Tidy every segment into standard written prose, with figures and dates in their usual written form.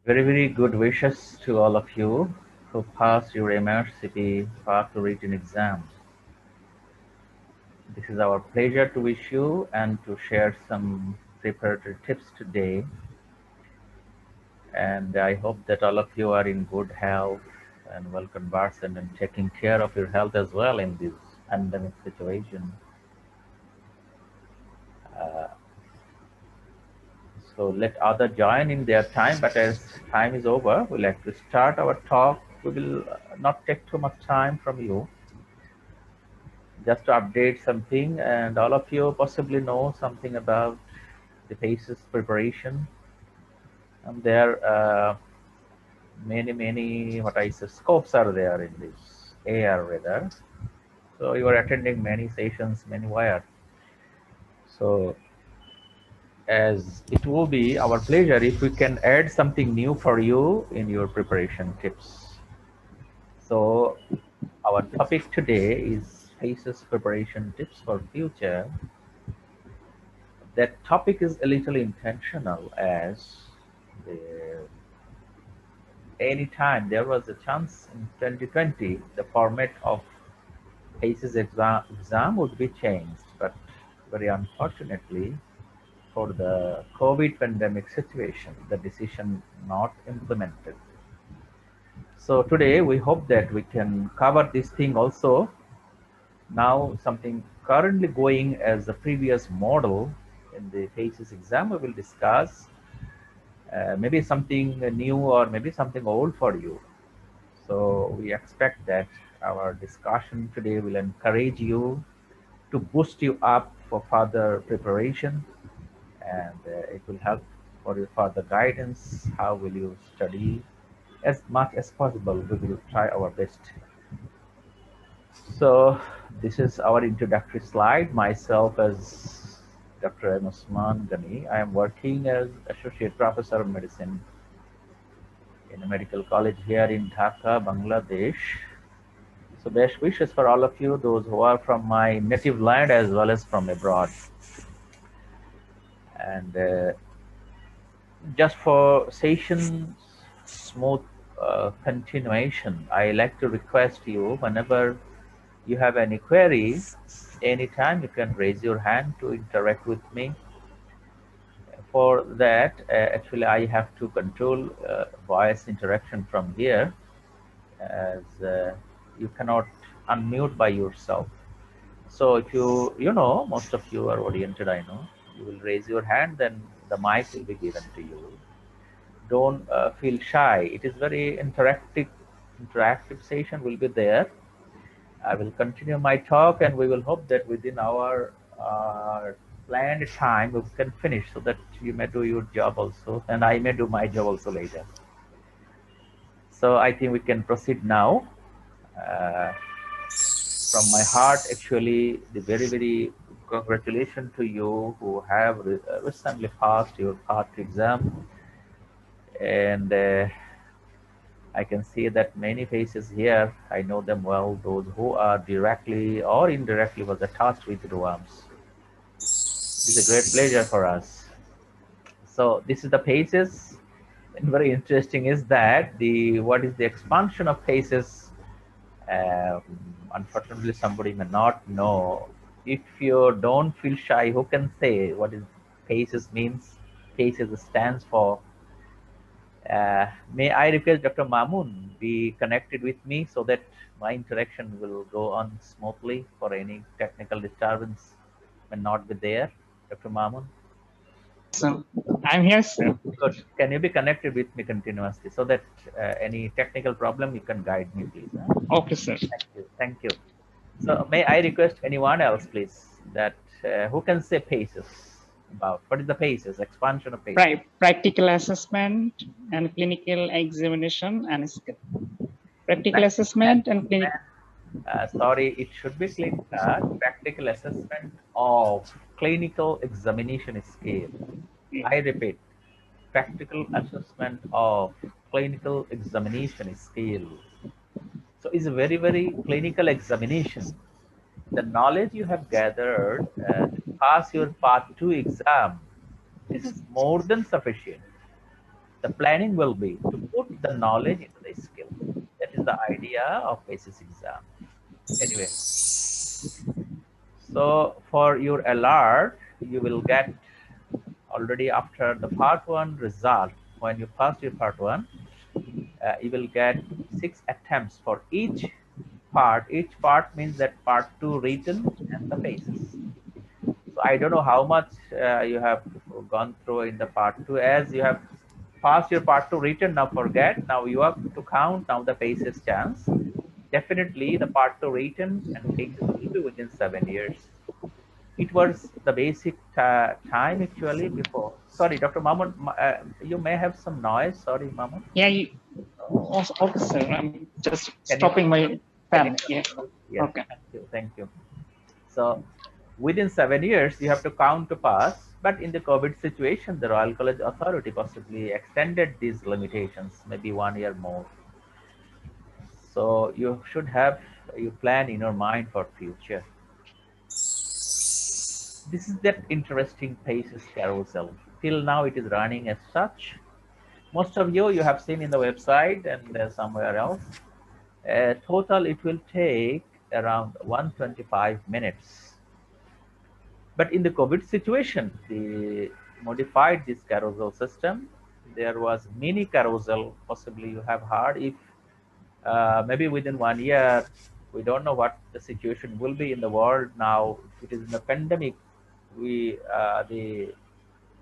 Very good wishes to all of you who passed your MRCP Part 2 written exam. This is our pleasure to wish you and to share some preparatory tips today. And I hope that all of you are in good health and well conversant and taking care of your health as well in this pandemic situation. Uh, so let others join in their time, but as time is over, we'd like to start our talk. We will not take too much time from you. Just to update something, and all of you possibly know something about the PACES preparation. And there are many, what I say, scopes are there in this AR weather. So you are attending many sessions, many wire. So as it will be our pleasure if we can add something new for you in your preparation tips. So our topic today is PACES preparation tips for future. That topic is a little intentional as anytime there was a chance in 2020 the format of PACES exam would be changed, but very unfortunately for the COVID pandemic situation the decision not implemented. So today we hope that we can cover this thing also. Now something currently going as the previous model in the PACES exam we will discuss. Maybe something new or maybe something old for you. So we expect that our discussion today will encourage you to boost you up for further preparation, and it will help for your further guidance. How will you study? As much as possible, we will try our best. So this is our introductory slide. Myself as Dr. M. Osman Ghani. I am working as Associate Professor of Medicine in a medical college here in Dhaka, Bangladesh. So best wishes for all of you, those who are from my native land as well as from abroad. And just for session smooth continuation, I like to request you whenever you have any query, anytime you can raise your hand to interact with me. For that, actually I have to control voice interaction from here, as you cannot unmute by yourself. So if you know, most of you are oriented, I know, you will raise your hand, then the mic will be given to you. Don't feel shy. It is very interactive session will be there. I will continue my talk, and we will hope that within our planned time we can finish, so that you may do your job also, and I may do my job also later. So I think we can proceed now. From my heart, actually, the very congratulations to you who have recently passed your part exam, and I can see that many faces here. I know them well. Those who are directly or indirectly was attached with ROAMs. It's a great pleasure for us. So this is the PACES. And very interesting is that what is the expansion of PACES? Unfortunately, somebody may not know. If you don't feel shy, who can say what is PACES means? PACES stands for. May I request Dr. Mamun be connected with me so that my interaction will go on smoothly for any technical disturbance may not be there. Dr. Mamun? So I'm here, sir. Good. Can you be connected with me continuously so that any technical problem you can guide me, please? Huh? Okay, sir. Thank you. Thank you. So may I request anyone else, please, that who can say PACES about what is the PACES, expansion of PACES? Practical assessment and clinical examination and skill. Practical assessment and clinical. Sorry, it should be clean cut. Practical assessment of clinical examination scale. I repeat, practical assessment of clinical examination scale. So it's a very clinical examination. The knowledge you have gathered to pass your part 2 exam, this is more than sufficient. The planning will be to put the knowledge into the skill. That is the idea of PACES exam. Anyway, so for your alert, you will get already after the part one result. When you pass your part one, you will get 6 attempts for each part. Each part means that part two written and the PACES. So I don't know how much you have gone through in the part two. As you have passed your part two written, now forget. Now you have to count now the PACES chance. Definitely the part two written and PACES will be within 7 years. It was the basic time actually before. Sorry, Dr. Mahmood, you may have some noise. Sorry, Mahmood. Yeah, okay, sir. I'm just Can you stopping my can you fan. Yeah. control? Yes, Okay. thank you, thank you. So within 7 years, you have to count to pass. But in the COVID situation, the Royal College Authority possibly extended these limitations, maybe 1 year more. So you should have you plan in your mind for future. This is that interesting PACES carousel. Till now, it is running as such. Most of you have seen in the website and somewhere else. Total, it will take around 125 minutes. But in the COVID situation, they modified this carousel system. There was mini carousel, possibly you have heard. If maybe within 1 year, we don't know what the situation will be in the world now. It is in the pandemic. The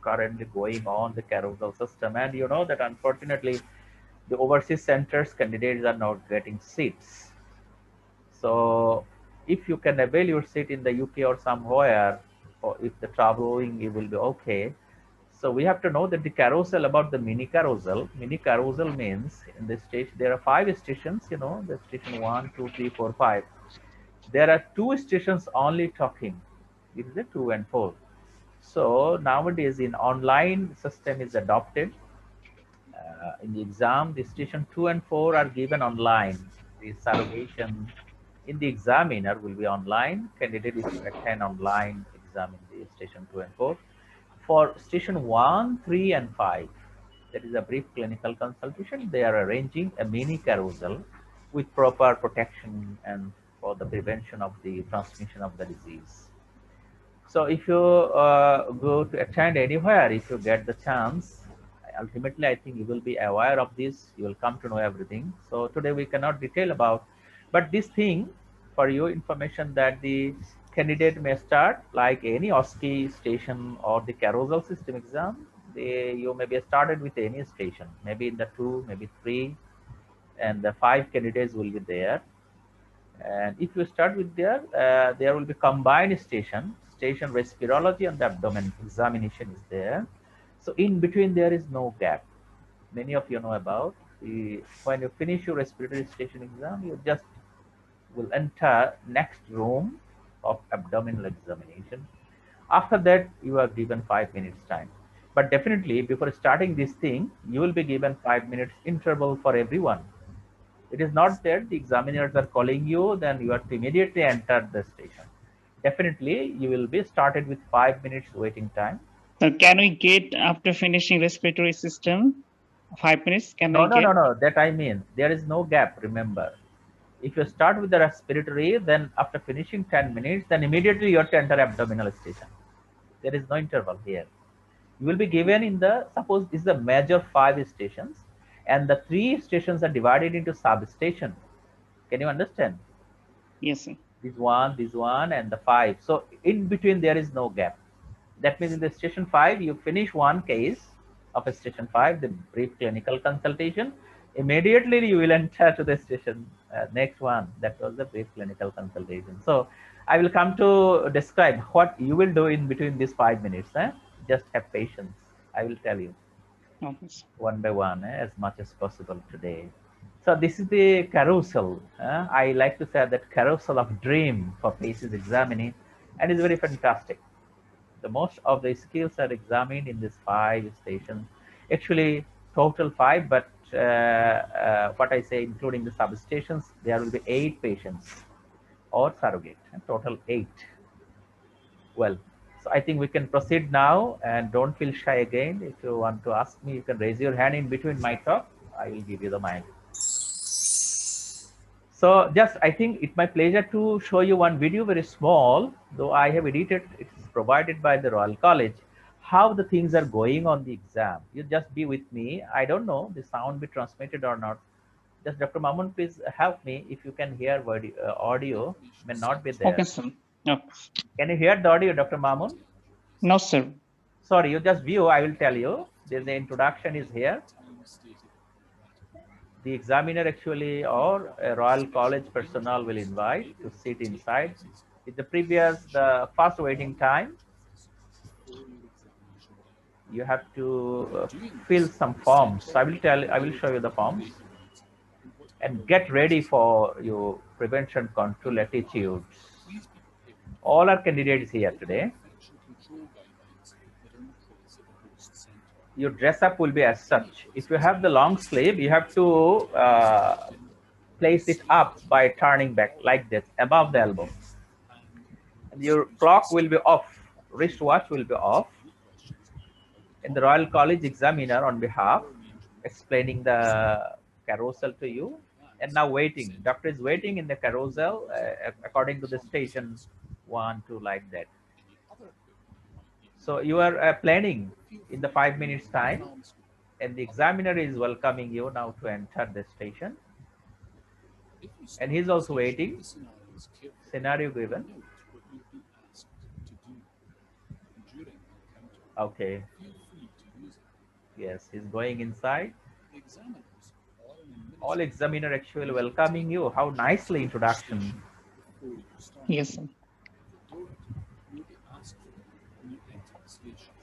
currently going on the carousel system, and you know that unfortunately, the overseas centers candidates are not getting seats. So if you can avail your seat in the UK or somewhere, or if the traveling, it will be okay. So we have to know that the carousel about the mini carousel. Mini carousel means in this stage there are 5 stations. You know, the station 1, 2, 3, 4, 5. There are 2 stations only talking. It is the 2 and 4. So nowadays in online system is adopted. In the exam, the station 2 and 4 are given online. The surrogation in the examiner will be online. Candidate is to attend online exam in the station 2 and 4. For station 1, 3, and 5, that is a brief clinical consultation. They are arranging a mini carousel with proper protection and for the prevention of the transmission of the disease. So if you go to attend anywhere, if you get the chance, ultimately I think you will be aware of this. You will come to know everything. So today we cannot detail about, but this thing for your information that the candidate may start like any OSCE station or the carousel system exam. You may be started with any station, maybe in the 2, maybe 3, and the 5 candidates will be there. And if you start with there will be combined station respirology and the abdomen examination is there. So in between there is no gap. Many of you know about when you finish your respiratory station exam, you just will enter next room of abdominal examination. After that, you are given 5 minutes time. But definitely before starting this thing, you will be given 5 minutes interval for everyone. It is not that the examiners are calling you, then you have to immediately enter the station. Definitely, you will be started with 5 minutes waiting time. So can we get after finishing respiratory system 5 minutes? Can No, I no, no, get? no. That I mean, there is no gap. Remember, if you start with the respiratory, then after finishing 10 minutes, then immediately you have to enter abdominal station. There is no interval here. You will be given in the, suppose this is the major 5 stations, and the 3 stations are divided into substation. Can you understand? Yes, sir. This one, and the 5. So in between there is no gap. That means in the station 5, you finish one case of a station 5, the brief clinical consultation. Immediately you will enter to the station next one. That was the brief clinical consultation. So I will come to describe what you will do in between these 5 minutes. Just have patience. I will tell you Okay, sir. one by one as much as possible today. So this is the carousel. I like to say that carousel of dream for PACES examining, and it's very fantastic. The most of the skills are examined in these 5 stations. Actually, total 5, but what I say, including the substations, there will be 8 patients or surrogate, total 8. Well, So I think we can proceed now, and don't feel shy again. If you want to ask me, you can raise your hand in between my talk. I will give you the mic. So just, I think it's my pleasure to show you one video, very small, though I have edited, it's provided by the Royal College, how the things are going on the exam. You just be with me. I don't know the sound be transmitted or not. Just Dr. Mamun, please help me if you can hear audio, may not be Okay, there. sir. No, Can you hear the audio, Dr. Mamun? no, sir. Sorry, you just view, I will tell you. There's the introduction is here. The examiner actually or a Royal College personnel will invite to sit inside. With the first waiting time, you have to fill some forms. I will show you the forms and get ready for your prevention control attitudes. All our candidates here today. Your dress up will be as such. If you have the long sleeve, you have to place it up by turning back like this, above the elbow. And your clock will be off, wristwatch will be off. And the Royal College examiner on behalf explaining the carousel to you. And now waiting. Doctor is waiting in the carousel according to the station 1, 2, like that. So you are planning in the 5 minutes time, and the examiner is welcoming you now to enter the station. And he's also waiting. Scenario given. Okay. Yes, he's going inside. All examiner actually welcoming you. How nicely introduction. Yes, sir.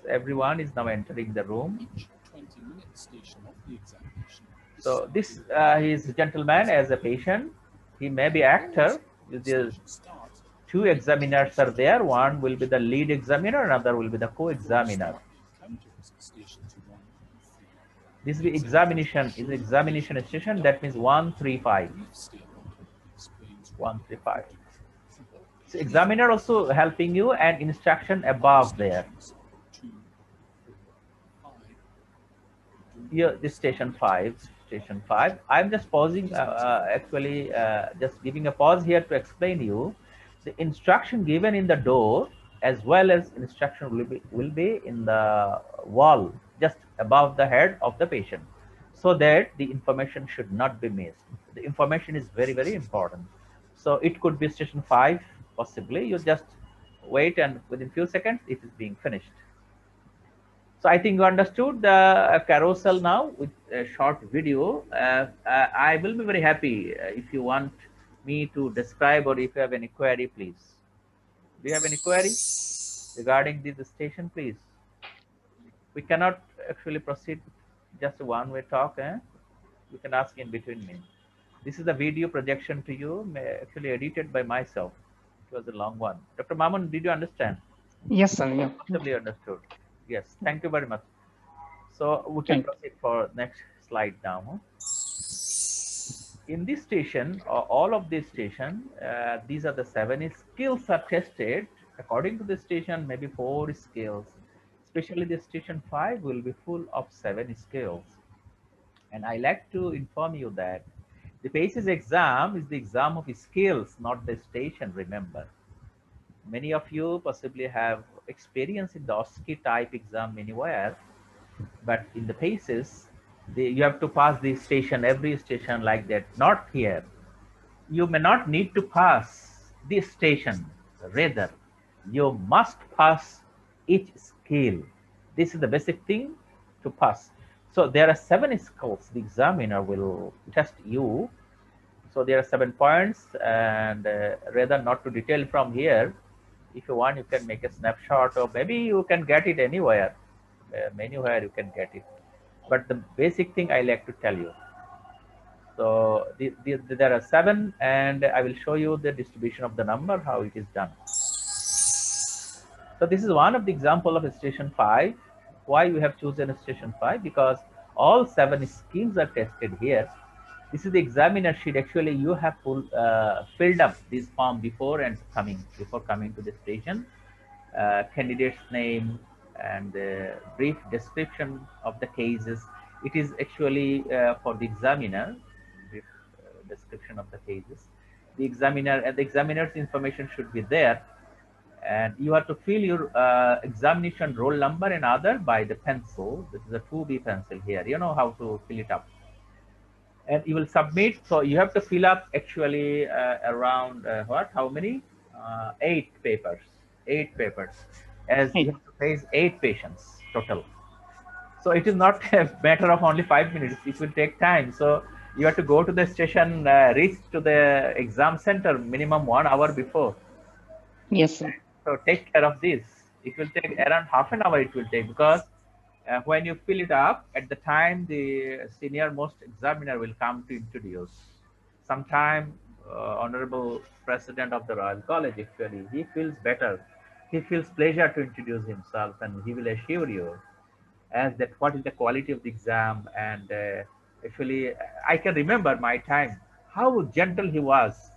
So everyone is now entering the room. So this is a gentleman as a patient. He may be actor. The two examiners are there. One will be the lead examiner, another will be the co-examiner. This is the examination station. That means 135. 135. So examiner also helping you, and instruction above there. Here, this station 5. I'm just pausing, just giving a pause here to explain you the instruction given in the door, as well as instruction will be in the wall just above the head of the patient, so that the information should not be missed. The information is very, very important. So it could be station 5, possibly. You just wait, and within few seconds it is being finished. So I think you understood the carousel now with a short video. I will be very happy if you want me to describe, or if you have any query, please. Do you have any query regarding this station, please? We cannot actually proceed just one-way talk. You can ask in between me. This is the video projection to you, actually edited by myself. It was a long one. Dr. Mamun, did you understand? Yes, sir. Yeah. Totally understood. Yes, thank you very much. So we can proceed for next slide now. In this station, all of this station, these are the 7 skills are tested. According to the station, maybe 4 skills. Especially the station 5 will be full of 7 skills. And I like to inform you that the PACES exam is the exam of skills, not the station, remember. Many of you possibly have experience in the OSCE type exam anywhere, but in the PACES, you have to pass the station, every station like that. Not here. You may not need to pass this station. Rather, you must pass each skill. This is the basic thing to pass. So there are 7 skills the examiner will test you. So there are 7 points, and rather not to detail from here. If you want, you can make a snapshot, or maybe you can get it anywhere. Anywhere you can get it. But the basic thing I like to tell you. So there are 7, and I will show you the distribution of the number, how it is done. So this is one of the example of station 5. Why we have chosen a station 5? Because all 7 skills are tested here. This is the examiner sheet. Actually, you have filled up this form before coming to the station. candidate's name, and brief description of the cases. It is actually for the examiner, brief description of the cases. The examiner and the examiner's information should be there, and you have to fill your examination roll number and other by the pencil. This is a 2B pencil here. You know how to fill it up, and you will submit. So you have to fill up actually around what? How many? 8 papers. 8 papers, as you Hey, have to face 8 patients total. So it is not a matter of only 5 minutes. It will take time. So you have to go to the station, reach to the exam center minimum 1 hour before. yes, sir. So take care of this. It will take around half an hour. It will take, because when you fill it up, at the time the senior most examiner will come to introduce. Sometime Honorable President of the Royal College, actually, he feels better. He feels pleasure to introduce himself, and he will assure you as that what is the quality of the exam. And actually, I can remember my time, how gentle he was.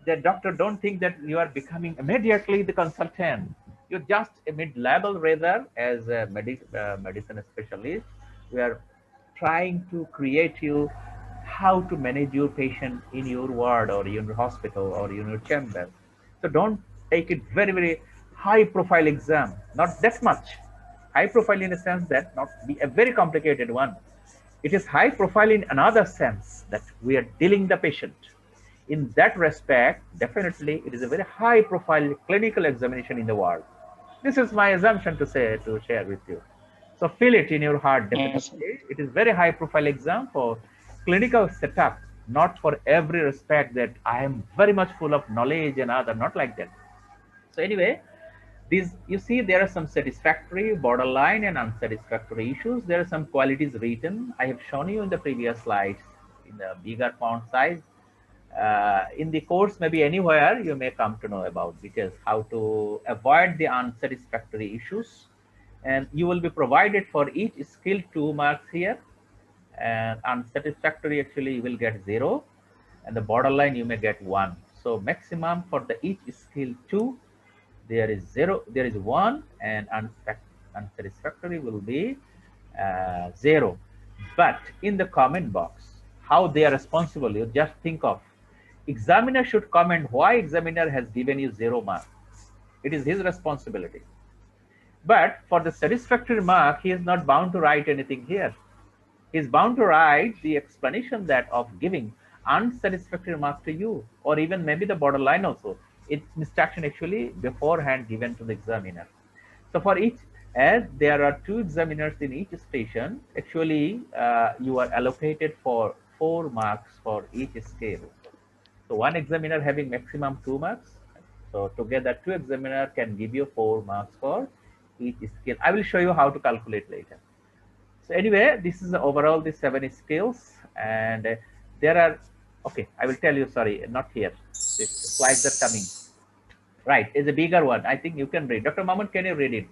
The doctor don't think that you are becoming immediately the consultant. You're just a mid-level rather, as a medicine specialist. We are trying to create you how to manage your patient in your ward or in your hospital or in your chamber. So don't take it very, very high profile exam, not that much high profile in a sense that not be a very complicated one. It is high profile in another sense that we are dealing the patient. In that respect, definitely it is a very high profile clinical examination in the world. This is my assumption to say, to share with you. So feel it in your heart, Yes, sir. definitely. It is very high profile exam for clinical setup, not for every respect that I am very much full of knowledge and other, not like that. So anyway, these, you see, there are some satisfactory, borderline, and unsatisfactory issues. There are some qualities written. I have shown you in the previous slides in the bigger font size. In the course, maybe anywhere, you may come to know about details how to avoid the unsatisfactory issues. And you will be provided for each skill 2 marks here. And unsatisfactory, actually, you will get 0. And the borderline, you may get 1. So maximum for the each skill 2, there is 0, there is 1, and unsatisfactory will be 0. But in the comment box, how they are responsible, you just think of, examiner should comment why examiner has given you 0 mark. It is his responsibility. But for the satisfactory mark, he is not bound to write anything here. He is bound to write the explanation that of giving unsatisfactory mark to you, or even maybe the borderline also. It's instruction actually beforehand given to the examiner. So for each, as there are 2 examiners in each station, actually you are allocated for 4 marks for each scale. So one examiner having maximum 2 marks. So together 2 examiner can give you 4 marks for each skill. I will show you how to calculate later. So anyway, this is overall the 7 skills, and there are, okay, I will tell you, sorry, not here. These slides are coming. Right, it's a bigger one. I think you can read. Dr. Mahmood, can you read it?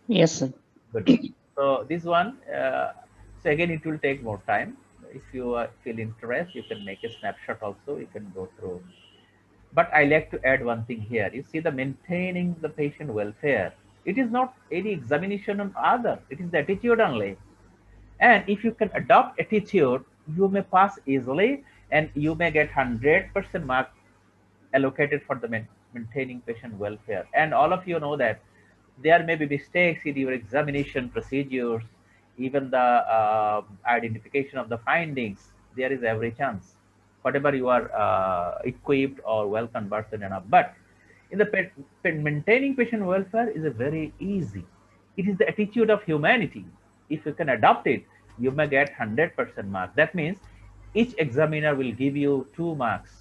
Yes, sir. Good. So this one, so again, it will take more time. If you feel interest, you can make a snapshot also. You can go through. But I like to add one thing here. You see the maintaining the patient welfare. It is not any examination on other. It is the attitude only. And if you can adopt attitude, you may pass easily, and you may get 100% mark allocated for the maintaining patient welfare. And all of you know that there may be mistakes in your examination procedures, even the identification of the findings. There is every chance, whatever you are equipped or well conversed enough. But in the maintaining patient welfare is a very easy. It is the attitude of humanity. If you can adopt it, you may get 100% mark. That means each examiner will give you 2 marks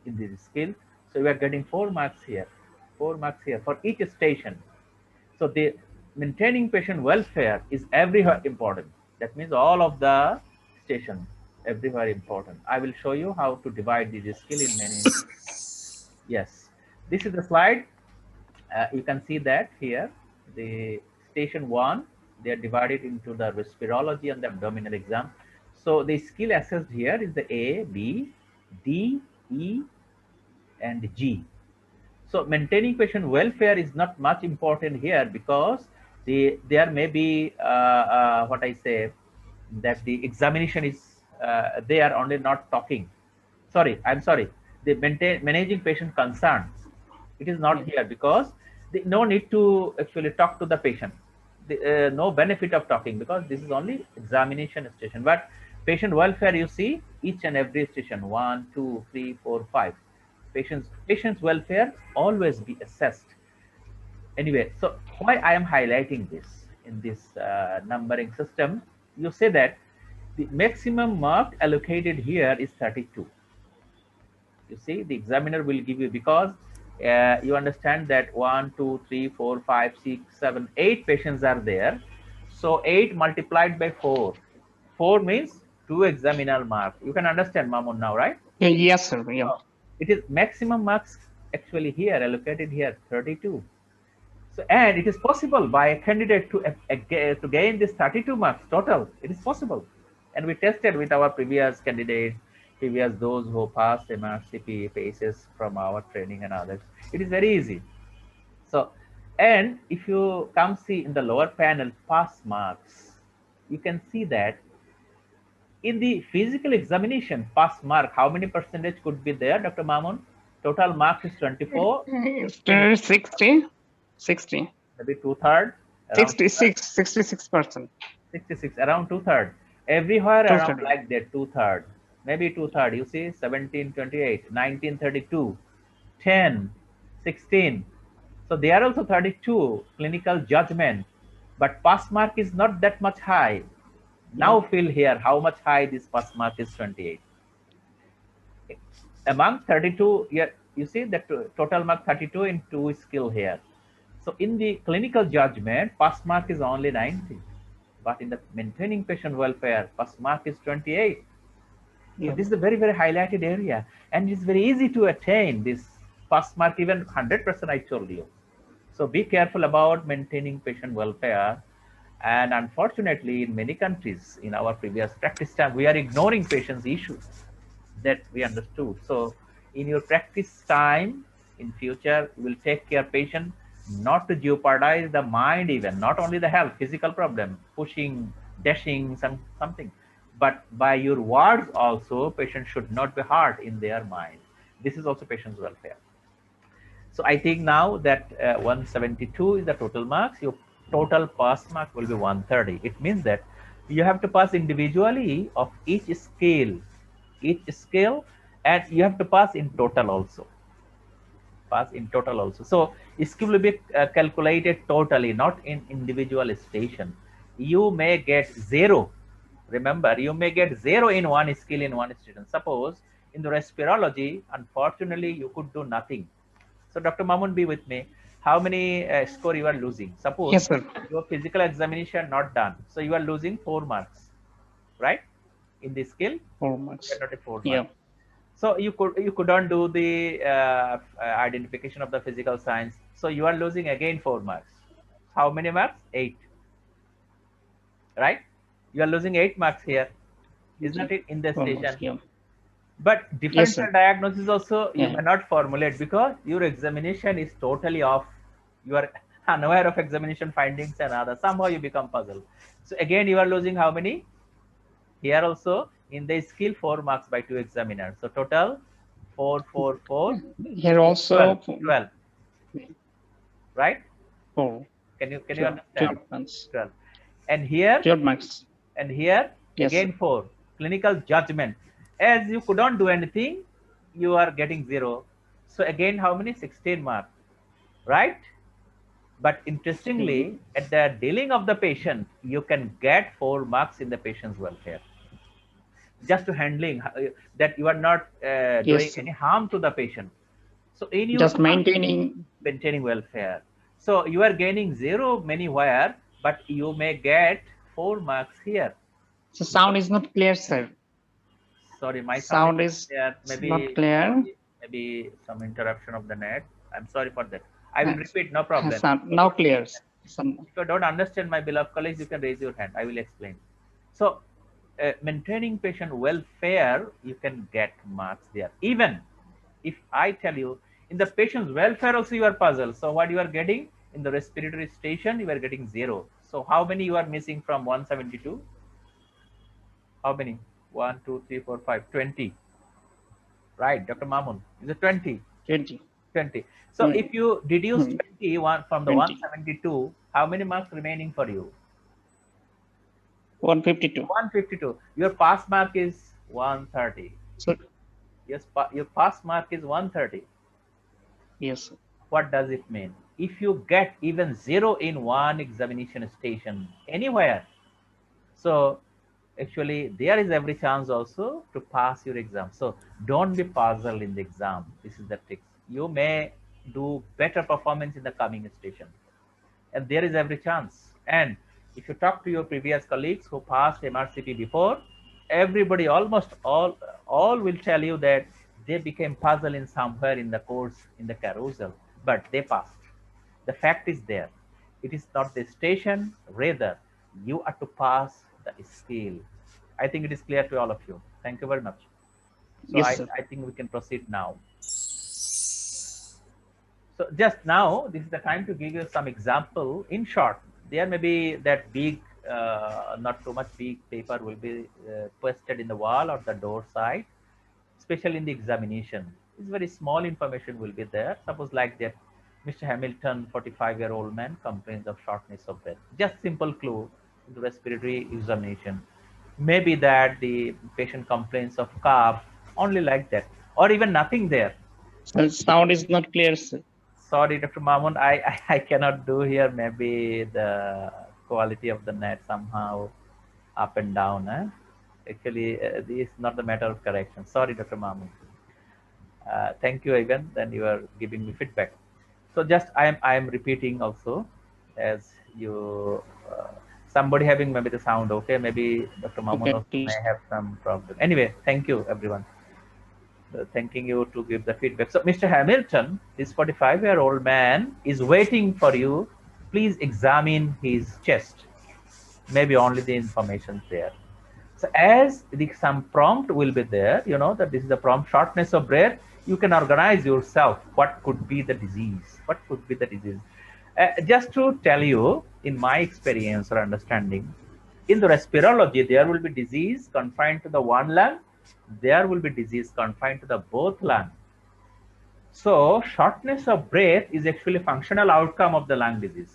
in this skill. So we are getting 4 marks here, 4 marks here for each station. So the maintaining patient welfare is everywhere important. That means all of the stations everywhere important. I will show you how to divide this skill in many. Yes, this is the slide. You can see that here, the station 1, they are divided into the respirology and the abdominal exam. So the skill assessed here is the A, B, D, E, and G. So maintaining patient welfare is not much important here, because there may be what I say, that the examination is they are only not talking. Sorry, I'm sorry. The managing patient concerns, it is not Yeah. here, because no need to actually talk to the patient. No benefit of talking, because this is only examination station. But patient welfare, you see, each and every station, 1, 2, 3, 4, 5. Patient's welfare always be assessed. Anyway, so why I am highlighting this in this numbering system? You say that the maximum mark allocated here is 32. You see, the examiner will give you, because you understand that 1, 2, 3, 4, 5, 6, 7, 8 patients are there. So 8 multiplied by 4. 4 means 2 examiner mark. You can understand, Mamun, now, right? Yes, sir. Yeah. It is maximum marks actually here allocated here, 32. So, and it is possible by a candidate to gain this 32 marks total. It is possible, and we tested with our previous candidates, previous those who passed MRCP PACES from our training and others. It is very easy. So, and if you come see in the lower panel pass marks, you can see that in the physical examination pass mark, how many percentage could be there, Dr. Mamun? Total marks is 24. In 60, 60, maybe two-third, around 66, 66%. 66, around two-third. Everywhere around Totally. like that, two-third. Maybe two-third. You see, 1728, 1932, 10, 16. So they are also 32 clinical judgment, but pass mark is not that much high. Now Yeah. feel here how much high this pass mark is, 28. Among 32, yeah, you see that total mark 32 in 2 skill here. So in the clinical judgment, pass mark is only 90. But in the maintaining patient welfare, pass mark is 28. So Yeah. this is a very, very highlighted area. And it's very easy to attain this pass mark, even 100%, I told you. So be careful about maintaining patient welfare. And unfortunately, in many countries, in our previous practice time, we are ignoring patients' issues that we understood. So in your practice time in future, you will take care patient not to jeopardize the mind, even not only the health, physical problem, pushing, dashing, something, but by your words also, patient should not be hurt in their mind. This is also patient's welfare. So I think now that 172 is the total marks, your total pass mark will be 130. It means that you have to pass individually of each scale, and you have to pass in total also. Pass in total also. So skill will be calculated totally, not in individual station. You may get zero. Remember, you may get zero in one skill in one station. Suppose in the respirology, unfortunately, you could do nothing. So Dr. Mamun, be with me. How many score you are losing? Suppose Yes, sir. your physical examination not done. So you are losing 4 marks, right? In this skill, 4 you are marks. not a 4 Yeah. marks. So you couldn't do the identification of the physical science. So you are losing again 4 marks. How many marks? 8, right? You are losing 8 marks here. Is not it in the 4 marks. station? Yeah. But Yes, differential sir. diagnosis also you Yeah. cannot formulate, because your examination is totally off. You are unaware of examination findings and other. Somehow you become puzzled. So again, you are losing how many? Here also in the skill 4 marks by 2 examiners. So total 4, 4, 4, Here also 12, 12, right? 4, Can you 12, understand? 12 months. 12. And here 12 marks. Yes, sir. again 4 clinical judgment. As you couldn't do anything, you are getting 0. So again, how many? 16 marks, right? But interestingly, at the dealing of the patient, you can get 4 marks in the patient's welfare, just to handling that you are not doing Yes, sir. any harm to the patient. So in your Just maintaining. maintaining welfare, so you are gaining 0 many where, but you may get 4 marks here. The sound is not clear, sir. Sorry, my sound is Sound is there. not Maybe, clear. maybe some interruption of the net. I'm sorry for that. I will repeat, no problem. Sound now clear. Some. If you don't understand, my beloved colleagues, you can raise your hand. I will explain. So, maintaining patient welfare, you can get marks there. Even if I tell you, In the patient's welfare also you are puzzled. So what you are getting in the respiratory station, you are getting 0. So how many you are missing from 172? How many? 1, 2, 3, 4, 5, 20. Right, Dr. Mamun. Is it 20? 20. 20. So if you deduce 21 from the 20. 172, how many marks remaining for you? 152. 152. Your pass mark is 130. So, Yes, your pass mark is 130. yes. What does it mean? If you get even 0 in one examination station anywhere, so actually there is every chance also to pass your exam. So don't be puzzled in the exam. This is the trick. You may do better performance in the coming station, and there is every chance. And if you talk to your previous colleagues who passed MRCP before, everybody, almost all will tell you that they became puzzled in somewhere in the course in the carousel, but they passed. The fact is there. It is not the station, rather you are to pass the skill. I think it is clear to all of you. Thank you very much. So Yes, I, sir. I think we can proceed now. So just now, this is the time to give you some example. In short, there may be that big, not too much big paper will be pasted in the wall or the door side, especially in the examination. It's very small information will be there. Suppose like that, Mr. Hamilton, 45-year-old man, complains of shortness of breath. Just simple clue in the respiratory examination. Maybe that the patient complains of cough, only like that, or even nothing there. So sound is not clear, sir. Sorry, Dr. Mamun, I cannot do here. Maybe the quality of the net somehow up and down. Actually, this is not the matter of correction. Sorry, Dr. Mamun. Thank you again. Then you are giving me feedback. So just I am repeating also, as you somebody having maybe the sound okay. Maybe Dr. Mamun Okay, also may please. have some problem. Anyway, thank you everyone. Thanking you to give the feedback. So, Mr. Hamilton, this 45-year-old man is waiting for you. Please examine his chest. Maybe only the information there. So, as some prompt will be there, you know that this is the prompt shortness of breath. You can organize yourself. What could be the disease? What could be the disease? Just to tell you, in my experience or understanding, in the respirology, there will be disease confined to the one lung. There will be disease confined to the both lung. So shortness of breath is actually functional outcome of the lung disease.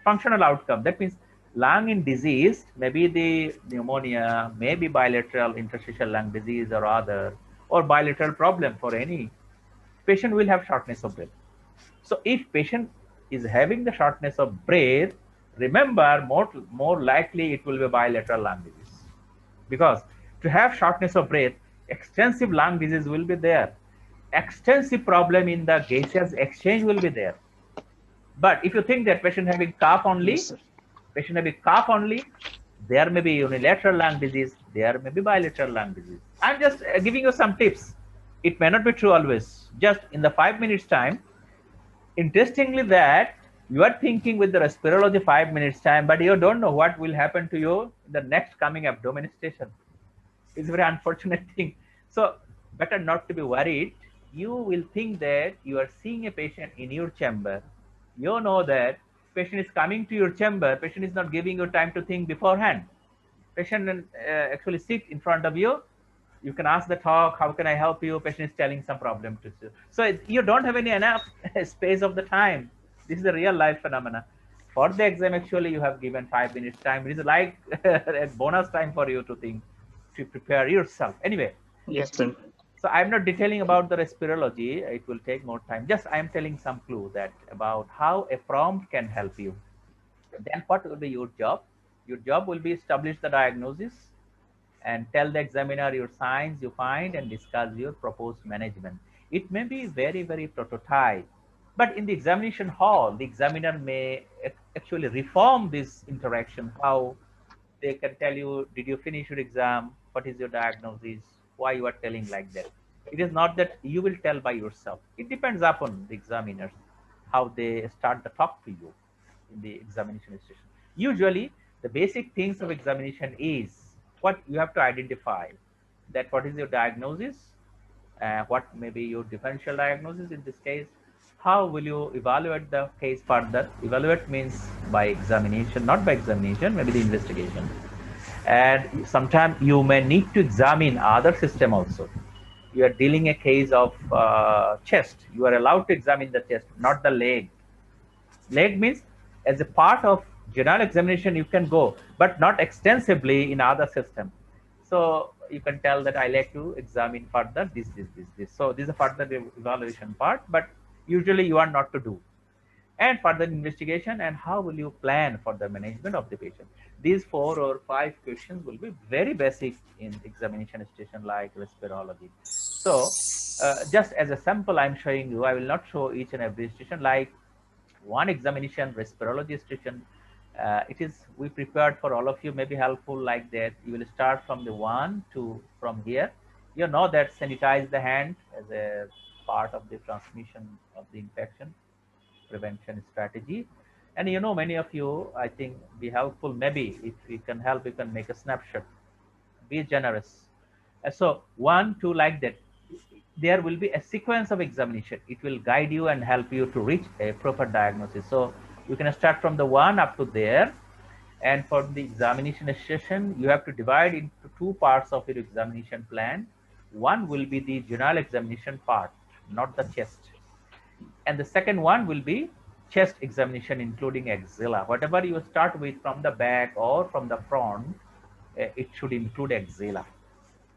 Functional outcome. That means lung in disease, maybe the pneumonia, maybe bilateral interstitial lung disease or other, or bilateral problem for any patient will have shortness of breath. So if patient is having the shortness of breath, remember more likely it will be bilateral lung disease. Because to have shortness of breath, extensive lung disease will be there. Extensive problem in the gaseous exchange will be there. But if you think that patient having cough Yes, only, sir. patient having cough only, there may be unilateral lung disease, there may be bilateral lung disease. I'm just giving you some tips. It may not be true always. Just in the 5 minutes time, interestingly that you are thinking with the respirology 5 minutes time, but you don't know what will happen to you in the next coming abdomen station. It's a very unfortunate thing. So better not to be worried. You will think that you are seeing a patient in your chamber. You know that patient is coming to your chamber. Patient is not giving you time to think beforehand. Patient actually sit in front of you. You can ask the talk, how can I help you? Patient is telling some problem to you. So you don't have any enough space of the time. This is a real life phenomena. For the exam, actually, you have given 5 minutes time. It is like a bonus time for you to think, to prepare yourself. Anyway, Yes, sir. so I'm not detailing about the respirology. It will take more time. Just I'm telling some clue that about how a prompt can help you. Then what will be your job? Your job will be establish the diagnosis and tell the examiner your signs you find and discuss your proposed management. It may be very, very prototype, but in the examination hall, the examiner may actually reform this interaction, how they can tell you, did you finish your exam? What is your diagnosis? Why you are telling like that? It is not that you will tell by yourself. It depends upon the examiners, how they start the talk to you in the examination session. Usually, the basic things of examination is what you have to identify, that what is your diagnosis, what may be your differential diagnosis in this case, how will you evaluate the case further. Evaluate means by examination, not by examination, maybe the investigation. And sometimes you may need to examine other system also. You are dealing a case of chest, you are allowed to examine the chest, not the leg. Leg means as a part of general examination you can go, but not extensively in other system. So you can tell that I like to examine further this. So this is a further evaluation part, but usually you are not to do. And further investigation, and how will you plan for the management of the patient. These 4 or 5 questions will be very basic in examination station like respirology. So just as a sample I'm showing you, I will not show each and every station. Like one examination respirology station, it is we prepared for all of you, may be helpful like that. You will start from the one to from here. You know that sanitize the hand as a part of the transmission of the infection prevention strategy. And many of you, I think, be helpful. Maybe if we can help, we can make a snapshot. Be generous. So 1, 2, like that. There will be a sequence of examination. It will guide you and help you to reach a proper diagnosis. So you can start from the one up to there. And for the examination session, you have to divide into 2 parts of your examination plan. One will be the general examination part, not the chest. And the second one will be chest examination, including axilla. Whatever you start with from the back or from the front, it should include axilla.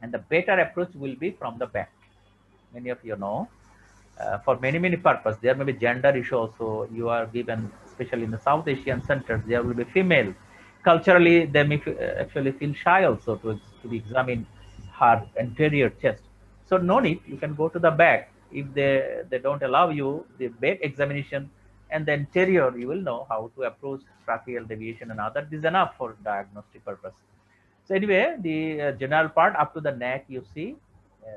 And the better approach will be from the back. Many of you know, for many purposes, there may be gender issue also. You are given, especially in the South Asian centers, there will be female. Culturally, they may actually feel shy also to be examine her anterior chest. So no need, you can go to the back. If they don't allow you the back examination and the anterior, you will know how to approach tracheal deviation and other. This is enough for diagnostic purpose. So anyway, the general part up to the neck, you see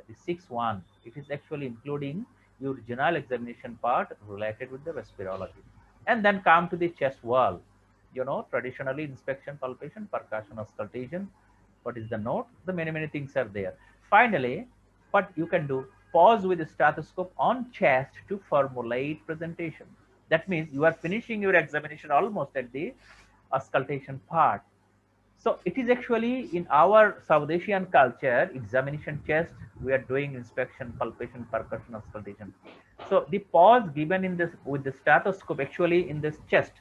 the 6-1. It is actually including your general examination part related with the respirology. And then come to the chest wall. Traditionally inspection, palpation, percussion, auscultation. What is the note? The many things are there. Finally, what you can do, pause with the stethoscope on chest to formulate presentation. That means you are finishing your examination almost at the auscultation part. So it is actually in our South Asian culture, examination chest, we are doing inspection, palpation, percussion, auscultation. So the pause given in this with the stethoscope actually in this chest.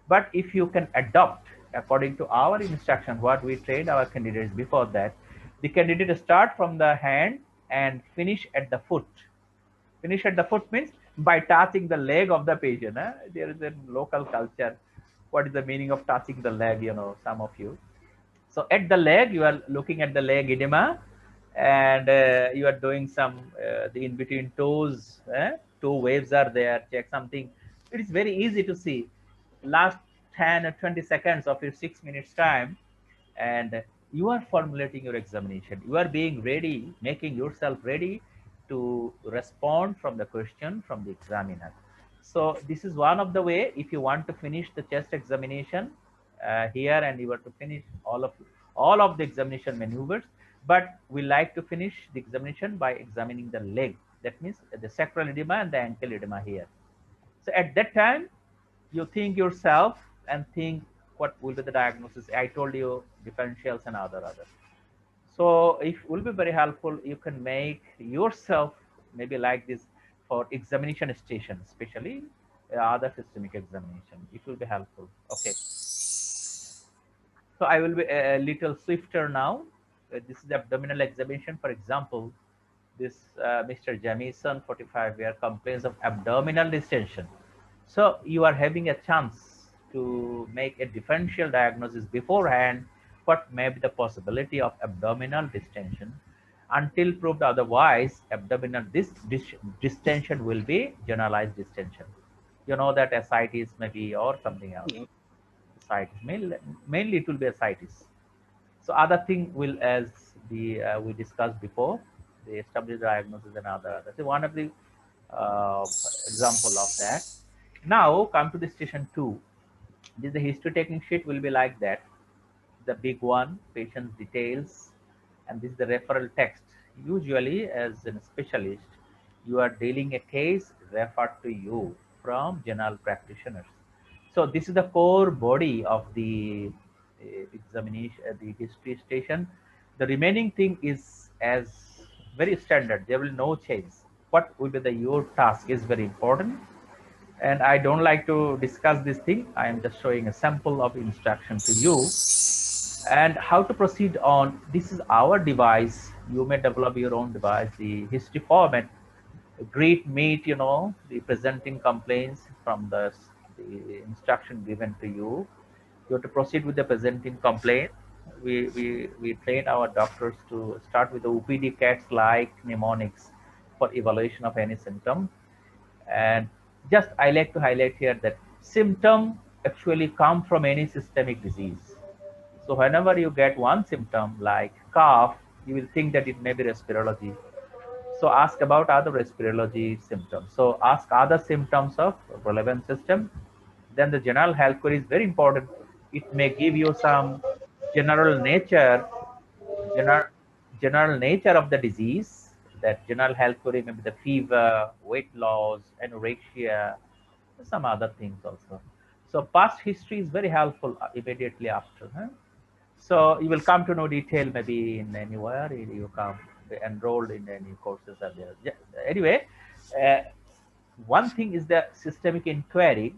But if you can adopt according to our instruction, what we trained our candidates before that, the candidate start from the hand and finish at the foot. Finish at the foot means by touching the leg of the patient. There is a local culture. What is the meaning of touching the leg? Some of you. So at the leg, you are looking at the leg edema, and you are doing some the in between toes. Toe waves are there. Check something. It is very easy to see. Last 10 or 20 seconds of your 6 minutes time, and you are formulating your examination. You are being ready, making yourself ready to respond from the question from the examiner. So this is one of the way. If you want to finish the chest examination here, and you want to finish all of the examination maneuvers, but we like to finish the examination by examining the leg. That means the sacral edema and the ankle edema here. So at that time, you think yourself and think what will be the diagnosis. I told you differentials and other. So if will be very helpful, you can make yourself maybe like this for examination station, especially other systemic examination. It will be helpful. Okay. So I will be a little swifter now. This is the abdominal examination. For example, this Mr. Jamison, 45 year, complains of abdominal distension. So you are having a chance to make a differential diagnosis beforehand. What may be the possibility of abdominal distension? Until proved otherwise, abdominal distension will be generalized distension. You know that ascites maybe or something else. Ascites mainly it will be ascites. So other thing will, as the we discussed before, the established diagnosis and other. That's one of the example of that. Now come to the station 2. This the history taking sheet will be like that. The big one, patient's details, and this is the referral text. Usually, as a specialist, you are dealing a case referred to you from general practitioners. So this is the core body of the examination, the history station. The remaining thing is as very standard. There will no change. What will be the your task is very important. And I don't like to discuss this thing. I am just showing a sample of instruction to you and how to proceed on. This is our device. You may develop your own device. The history format, greet, meet, the presenting complaints from the instruction given to you. You have to proceed with the presenting complaint. We train our doctors to start with the OPD cats like mnemonics for evaluation of any symptom. And just I like to highlight here that symptom actually come from any systemic disease. So whenever you get one symptom like cough, you will think that it may be respirology. So ask about other respirology symptoms. So ask other symptoms of relevant system. Then the general health query is very important. It may give you some general nature, general general nature of the disease. That general health query may be the fever, weight loss, anorexia, some other things also. So past history is very helpful immediately after. Huh? So you will come to know detail maybe in anywhere you come enrolled in any courses are there. Yeah. Anyway, uh, one thing is the systemic inquiry.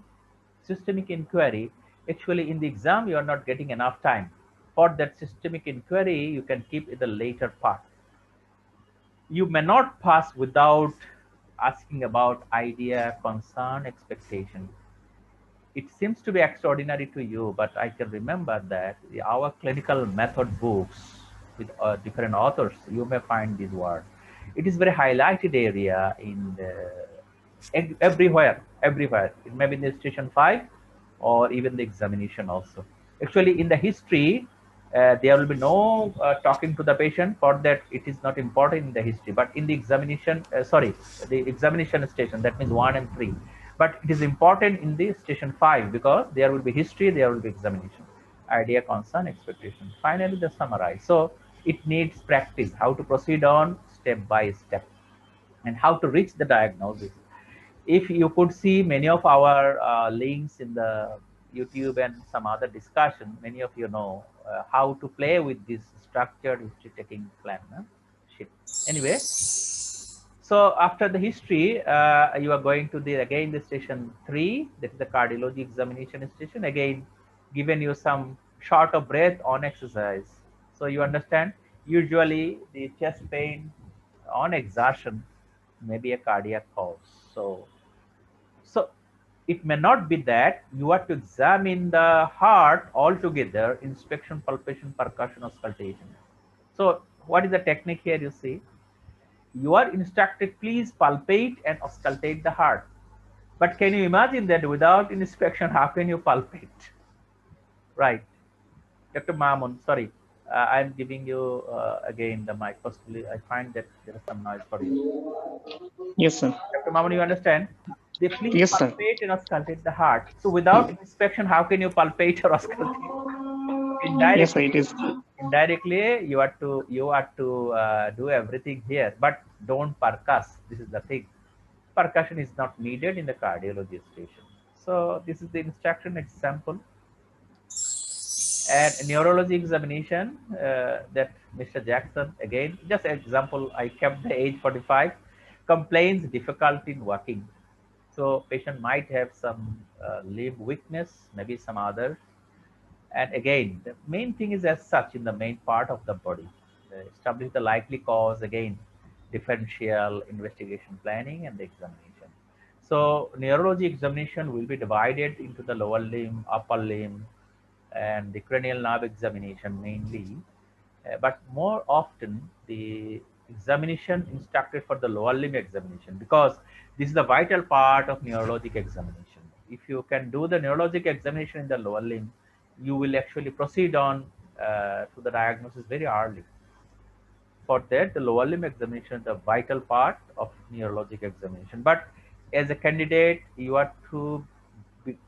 Systemic inquiry, actually in the exam you are not getting enough time. For that systemic inquiry, you can keep in the later part. You may not pass without asking about idea, concern, expectation. It seems to be extraordinary to you, but I can remember that our clinical method books with different authors, you may find this word. It is very highlighted area in everywhere, everywhere. It may be in the station 5 or even the examination also. Actually, in the history, there will be no talking to the patient. For that, it is not important in the history. But in the examination, sorry, the examination station, that means 1 and 3. But it is important in the station 5 because there will be history, there will be examination, idea, concern, expectation. Finally, the summarize. So it needs practice, how to proceed on step by step and how to reach the diagnosis. If you could see many of our links in the YouTube and some other discussion, many of you know how to play with this structured history taking plan. Sheet. Anyway, so after the history, you are going to the again the station 3, that is the cardiology examination station. Again, given you some short of breath on exercise. So you understand, usually the chest pain on exertion may be a cardiac cause. So it may not be that you have to examine the heart altogether, inspection, palpation, percussion, auscultation. So what is the technique here? You see, you are instructed, please palpate and auscultate the heart. But can you imagine that without inspection, how can you palpate? Right. Dr. Mamun, sorry, I'm giving you again the mic. Possibly, I find that there is some noise for you. Yes, sir. Dr. Mamun, you understand? They please Yes, sir. palpate and auscultate the heart. So without inspection, how can you palpate or auscultate? Yes, sir. Indirectly, It is. you have to do everything here, but don't percuss. This is the thing. Percussion is not needed in the cardiology station. So this is the instruction example. And neurology examination, that Mr. Jackson, again, just example, I kept the age 45, complains difficulty in walking. So patient might have some limb weakness, maybe some others. And again, the main thing is as such in the main part of the body. Establish the likely cause, again, differential investigation planning and the examination. So neurology examination will be divided into the lower limb, upper limb, and the cranial nerve examination mainly. But more often, the examination instructed for the lower limb examination because this is the vital part of neurologic examination. If you can do the neurologic examination in the lower limb, you will actually proceed on to the diagnosis very early. For that, the lower limb examination is the vital part of neurologic examination. But as a candidate, you have to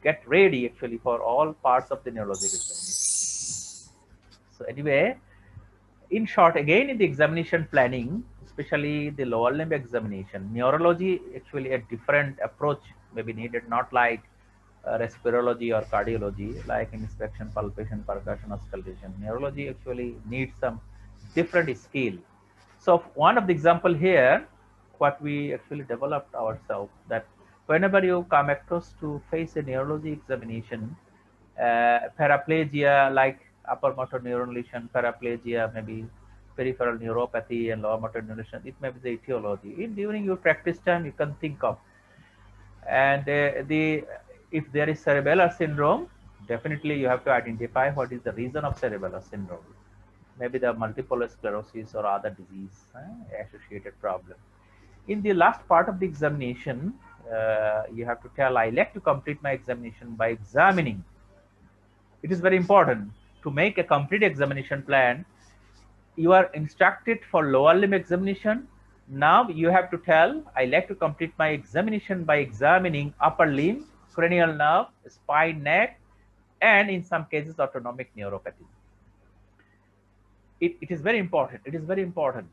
get ready actually for all parts of the neurologic examination. So anyway, in short, again in the examination planning, especially the lower limb examination. Neurology, actually a different approach may be needed, not like respirology or cardiology, like inspection, palpation, percussion, auscultation. Neurology actually needs some different skill. So one of the example here, what we actually developed ourselves, that whenever you come across to face a neurology examination, paraplegia like upper motor neuron lesion, paraplegia, maybe peripheral neuropathy and lower motor neuron lesion, it may be the etiology. During your practice time, you can think of. And if there is cerebellar syndrome, definitely you have to identify what is the reason of cerebellar syndrome. Maybe the multiple sclerosis or other disease associated problem. In the last part of the examination, you have to tell, I like to complete my examination by examining. It is very important to make a complete examination plan. You are instructed for lower limb examination. Now you have to tell, I like to complete my examination by examining upper limb, cranial nerve, spine, neck, and in some cases autonomic neuropathy. It is very important. It is very important.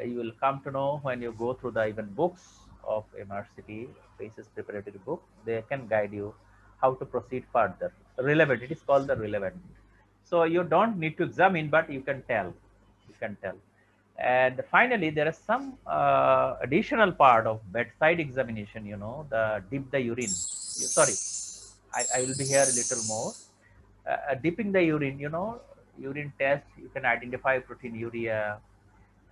You will come to know when you go through the even books of MRCP, PACES preparatory book, they can guide you how to proceed further. Relevant, it is called the relevant. So you don't need to examine, but you can tell. You can tell. And finally, there is some additional part of bedside examination, the dip the urine. Sorry, I will be here a little more. Dipping the urine, urine test, you can identify proteinuria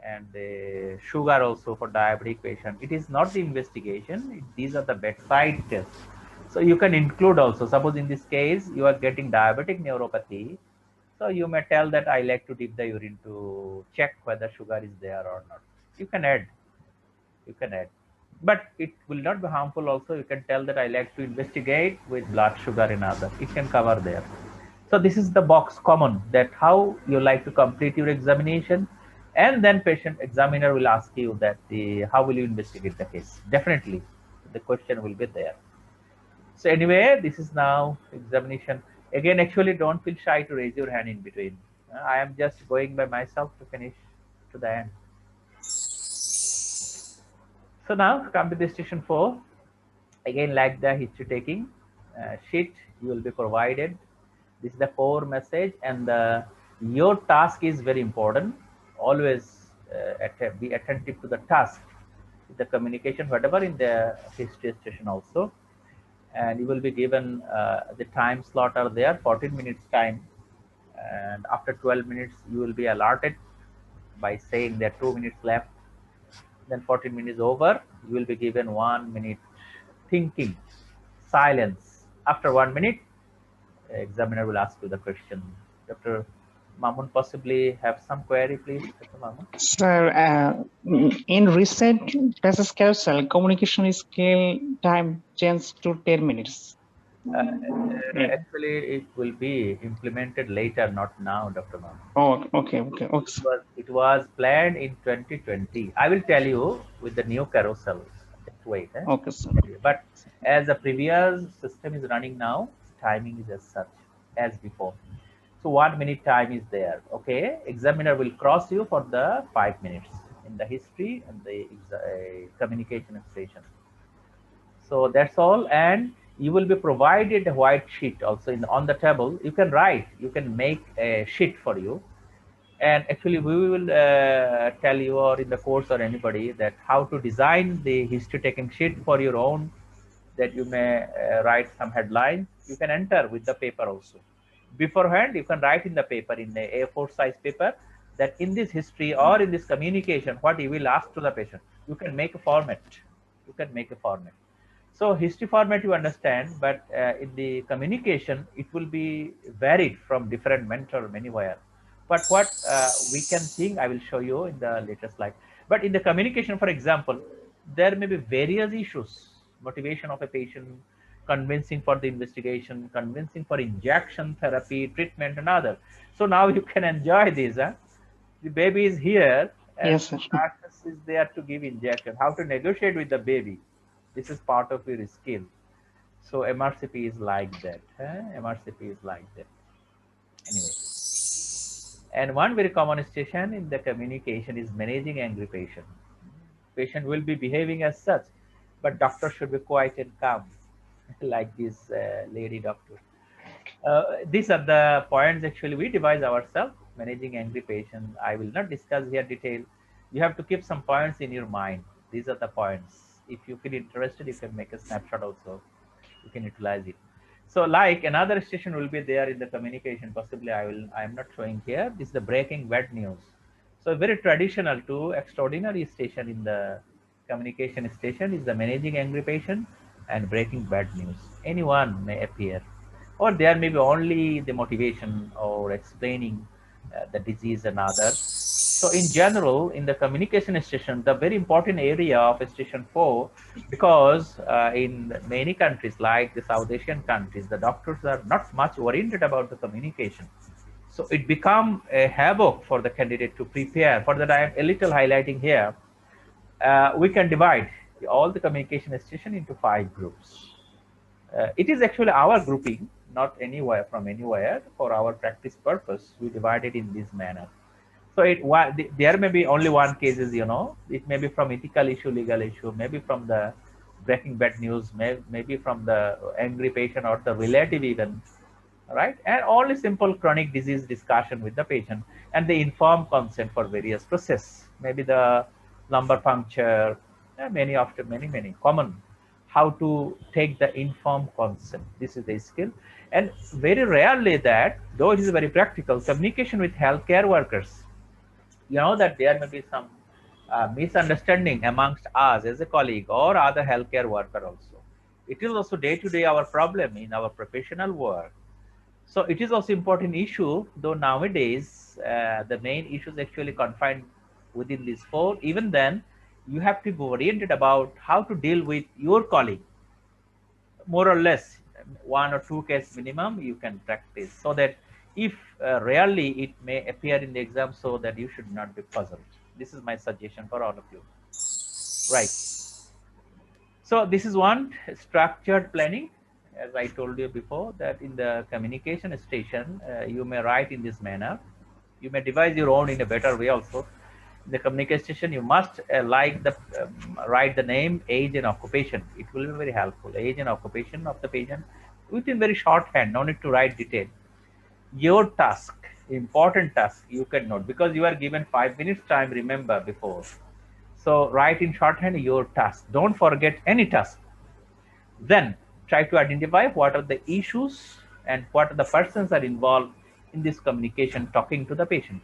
and the sugar also for diabetic patient. It is not the investigation. These are the bedside tests. So you can include also, suppose in this case, you are getting diabetic neuropathy. So you may tell that I like to dip the urine to check whether sugar is there or not. You can add, but it will not be harmful also. You can tell that I like to investigate with blood sugar and other. It can cover there. So this is the box common, that how you like to complete your examination, and then patient examiner will ask you that how will you investigate the case. Definitely the question will be there. So anyway, this is now examination. Again, actually don't feel shy to raise your hand in between. I am just going by myself to finish to the end. So now come to the station 4. Again, like the history taking sheet, you will be provided. This is the core message, and your task is very important. Always be attentive to the task, the communication, whatever in the history station also. And you will be given the time slot are there, 14 minutes time. And after 12 minutes, you will be alerted by saying that 2 minutes left. Then 14 minutes over, you will be given 1 minute thinking, silence. After 1 minute, examiner will ask you the question. Dr. Mamun possibly have some query, please, Dr. Mamun. Sir, in recent PACES carousel, communication skill time changed to 10 minutes. Actually, it will be implemented later, not now, Dr. Mamun. Oh, okay. It was planned in 2020. I will tell you with the new carousel. Just wait. Okay, sir. But as the previous system is running now, timing is as such as before. So 1 minute time is there. Okay, examiner will cross you for the 5 minutes in the history and the communication station. So that's all, and you will be provided a white sheet also on the table. You can write, you can make a sheet for you. And actually we will tell you, or in the course or anybody, that how to design the history taking sheet for your own, that you may write some headlines. You can enter with the paper also. Beforehand, you can write in the paper, in the A4 size paper, that in this history or in this communication, what you will ask to the patient. You can make a format. You can make a format. So history format you understand, but in the communication, it will be varied from different mentor anywhere. But what we can think, I will show you in the later slide. But in the communication, for example, there may be various issues: motivation of a patient, convincing for the investigation, convincing for injection therapy, treatment, and other. So now you can enjoy this. Huh? The baby is here, and yes, sir. nurse is there to give injection. How to negotiate with the baby? This is part of your skill. So MRCP is like that. MRCP is like that. Anyway, and one very common station in the communication is managing angry patient. Patient will be behaving as such, but doctor should be quiet and calm, like this lady doctor. These are the points actually we devise ourselves, managing angry patient. I will not discuss here detail. You have to keep some points in your mind. These are the points. If you feel interested, you can make a snapshot also. You can utilize it. So like another station will be there in the communication. Possibly I am not showing here. This is the breaking bad news. So very traditional to extraordinary station in the communication station is the managing angry patient and breaking bad news. Anyone may appear, or there may be only the motivation or explaining the disease and others. So in general, in the communication station, the very important area of station 4, because in many countries like the South Asian countries, the doctors are not much oriented about the communication. So it become a havoc for the candidate to prepare. For that, I am a little highlighting here. We can divide all the communication station into 5 groups. It is actually our grouping, not anywhere from anywhere. For our practice purpose, we divide it in this manner. So there may be only one cases, it may be from ethical issue, legal issue, maybe from the breaking bad news, maybe from the angry patient or the relative even, right? And only simple chronic disease discussion with the patient and the informed consent for various process, maybe the lumbar puncture, many common. How to take the informed consent, this is the skill. And very rarely that, though it is very practical, communication with healthcare workers, that there may be some misunderstanding amongst us as a colleague or other healthcare worker also. It is also day to day our problem in our professional work. So it is also important issue, though nowadays the main issues actually confined within these 4. Even then, you have to be oriented about how to deal with your colleague, more or less 1 or 2 case minimum you can practice, so that if rarely it may appear in the exam, so that you should not be puzzled. This is my suggestion for all of you, right? So this is one structured planning. As I told you before, that in the communication station, you may write in this manner. You may devise your own in a better way also. In the communication station, you must write the name, age, and occupation. It will be very helpful. Age and occupation of the patient within very shorthand. No need to write detail. Your task, important task, you can note, because you are given 5 minutes time. Remember before. So write in shorthand your task. Don't forget any task. Then try to identify what are the issues and what are the persons are involved in this communication, talking to the patient.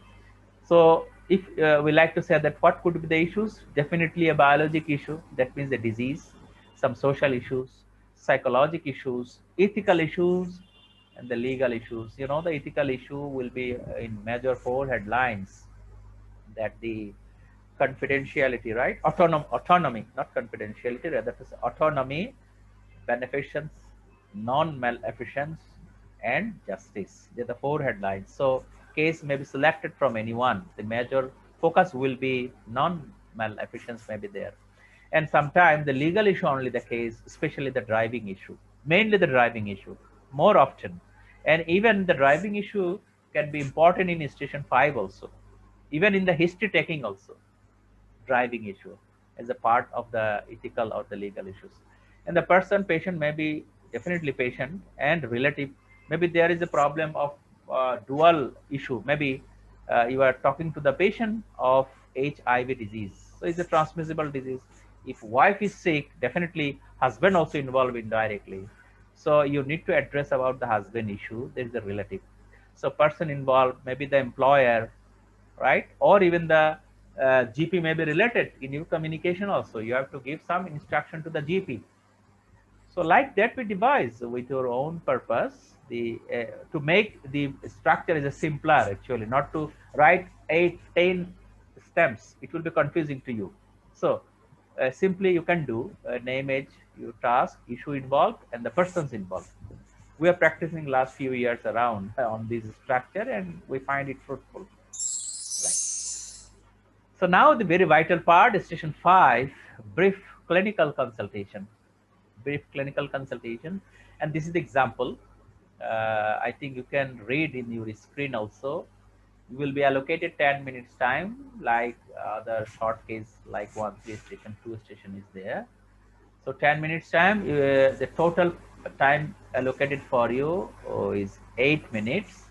So if we like to say that what could be the issues, definitely a biologic issue, that means the disease, some social issues, psychological issues, ethical issues, and the legal issues. The ethical issue will be in major 4 headlines, that the confidentiality, right? Autonomy, not confidentiality, rather to say autonomy, beneficence, non-maleficence, and justice. They're the 4 headlines. So case may be selected from anyone. The major focus will be non-maleficence may be there. And sometimes the legal issue only the case, especially the driving issue, mainly the driving issue, more often. And even the driving issue can be important in station 5 also, even in the history taking also, driving issue as a part of the ethical or the legal issues. And the person, patient may be definitely patient and relative. Maybe there is a problem of dual issue. Maybe you are talking to the patient of HIV disease. So it's a transmissible disease. If wife is sick, definitely husband also involved indirectly. So you need to address about the husband issue. There is a relative. So person involved, maybe the employer, right? Or even the GP may be related in your communication also. You have to give some instruction to the GP. So like that, we devise with your own purpose to make the structure is a simpler actually, not to write 8, 10 stems. It will be confusing to you. So simply you can do name, age, your task, issue involved, and the persons involved. We are practicing last few years around on this structure, and we find it fruitful. So now the very vital part, station 5, brief clinical consultation. Brief clinical consultation. And this is the example. I think you can read in your screen also. You will be allocated 10 minutes time, like the short case, like 1 3 station 2 station is there. So 10 minutes time, the total time allocated for you is 8 minutes.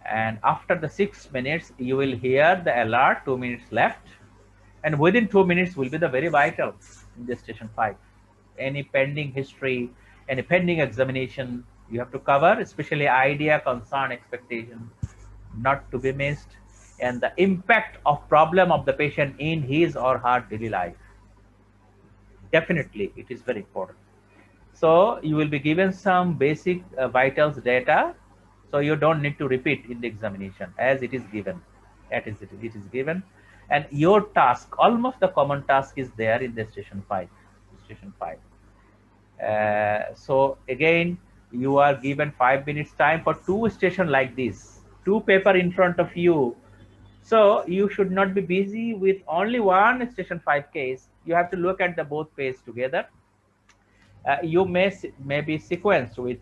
And after the 6 minutes, you will hear the alert, 2 minutes left. And within 2 minutes will be the very vital in the station 5. Any pending history, any pending examination you have to cover, especially idea, concern, expectation, not to be missed, and the impact of problem of the patient in his or her daily life. Definitely, it is very important. So you will be given some basic vitals data. So you don't need to repeat in the examination as it is given. That is it is given. And your task, almost the common task is there in the station 5. Station 5. So again, you are given 5 minutes time for two station like this, two paper in front of you. So you should not be busy with only one station 5 case. You have to look at the both page together. You may be sequenced with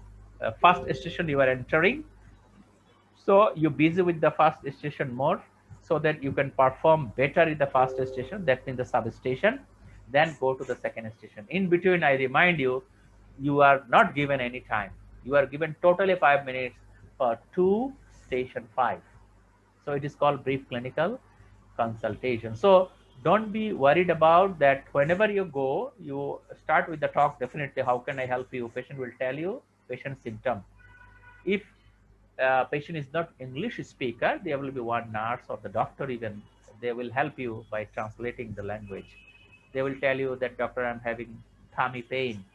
first station you are entering. So you're busy with the first station more so that you can perform better in the first station, that means the substation, then go to the second station. In between, I remind you, you are not given any time. You are given totally 5 minutes for two station 5. So it is called brief clinical consultation. So don't be worried about that. Whenever you go, you start with the talk. Definitely, how can I help you? Patient will tell you patient symptom. If patient is not English speaker, there will be one nurse or the doctor even. They will help you by translating the language. They will tell you that doctor, I'm having tummy pain.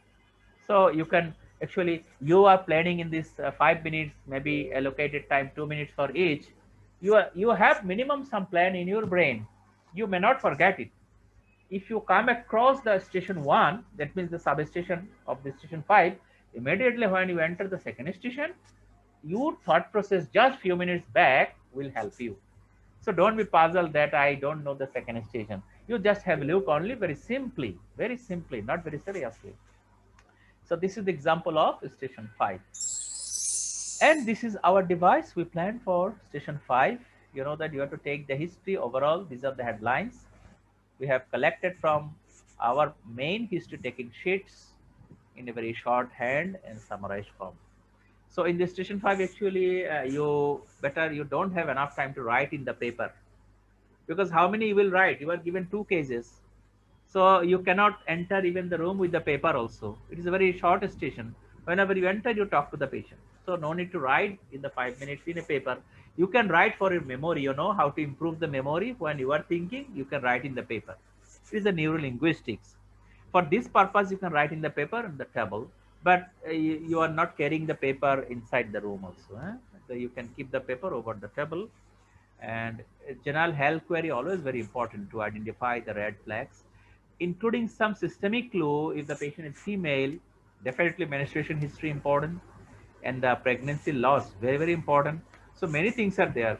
So you can actually, you are planning in this 5 minutes, maybe allocated time 2 minutes for each. You have minimum some plan in your brain. You may not forget it. If you come across the station 1, that means the substation of the station 5, immediately when you enter the second station, your thought process just few minutes back will help you. So don't be puzzled that I don't know the second station. You just have a look only very simply, not very seriously. So this is the example of station 5. And this is our device we planned for station 5. You know that you have to take the history overall. These are the headlines we have collected from our main history taking sheets in a very short hand and summarized form. So in the station 5, actually, you don't have enough time to write in the paper, because how many you will write? You are given two cases. So you cannot enter even the room with the paper also. It is a very short station. Whenever you enter, you talk to the patient. So no need to write in the 5 minutes in a paper. You can write for your memory. You know how to improve the memory when you are thinking. You can write in the paper. It is a neurolinguistics. For this purpose, you can write in the paper and the table. But you are not carrying the paper inside the room also. So you can keep the paper over the table. And general health query always very important to identify the red flags, including some systemic clue. If the patient is female, definitely menstruation history important, and the pregnancy loss very important. So many things are there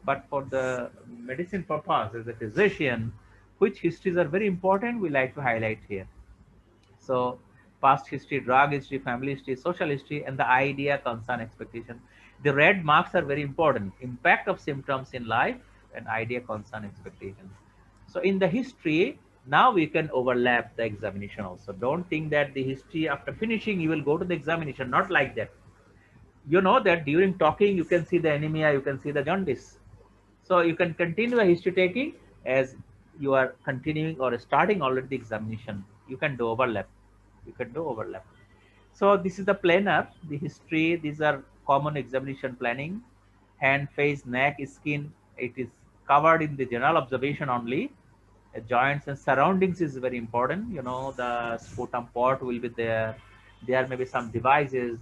but for the medicine purpose as a physician, which histories are very important, we like to highlight here. So past history, drug history, family history, social history, and the idea, concern, expectation. The red marks are very important. Impact of symptoms in life and idea, concern, expectation. So in the history, now we can overlap the examination also. Don't think that the history after finishing, you will go to the examination. Not like that. You know that during talking, you can see the anemia, you can see the jaundice. So you can continue the history taking as you are continuing or starting already the examination. You can do overlap. You can do overlap. So this is the planner, the history. These are common examination planning. Hand, face, neck, skin. It is covered in the general observation only. Joints and surroundings is very important. You know, the sputum port will be there. There may be some devices.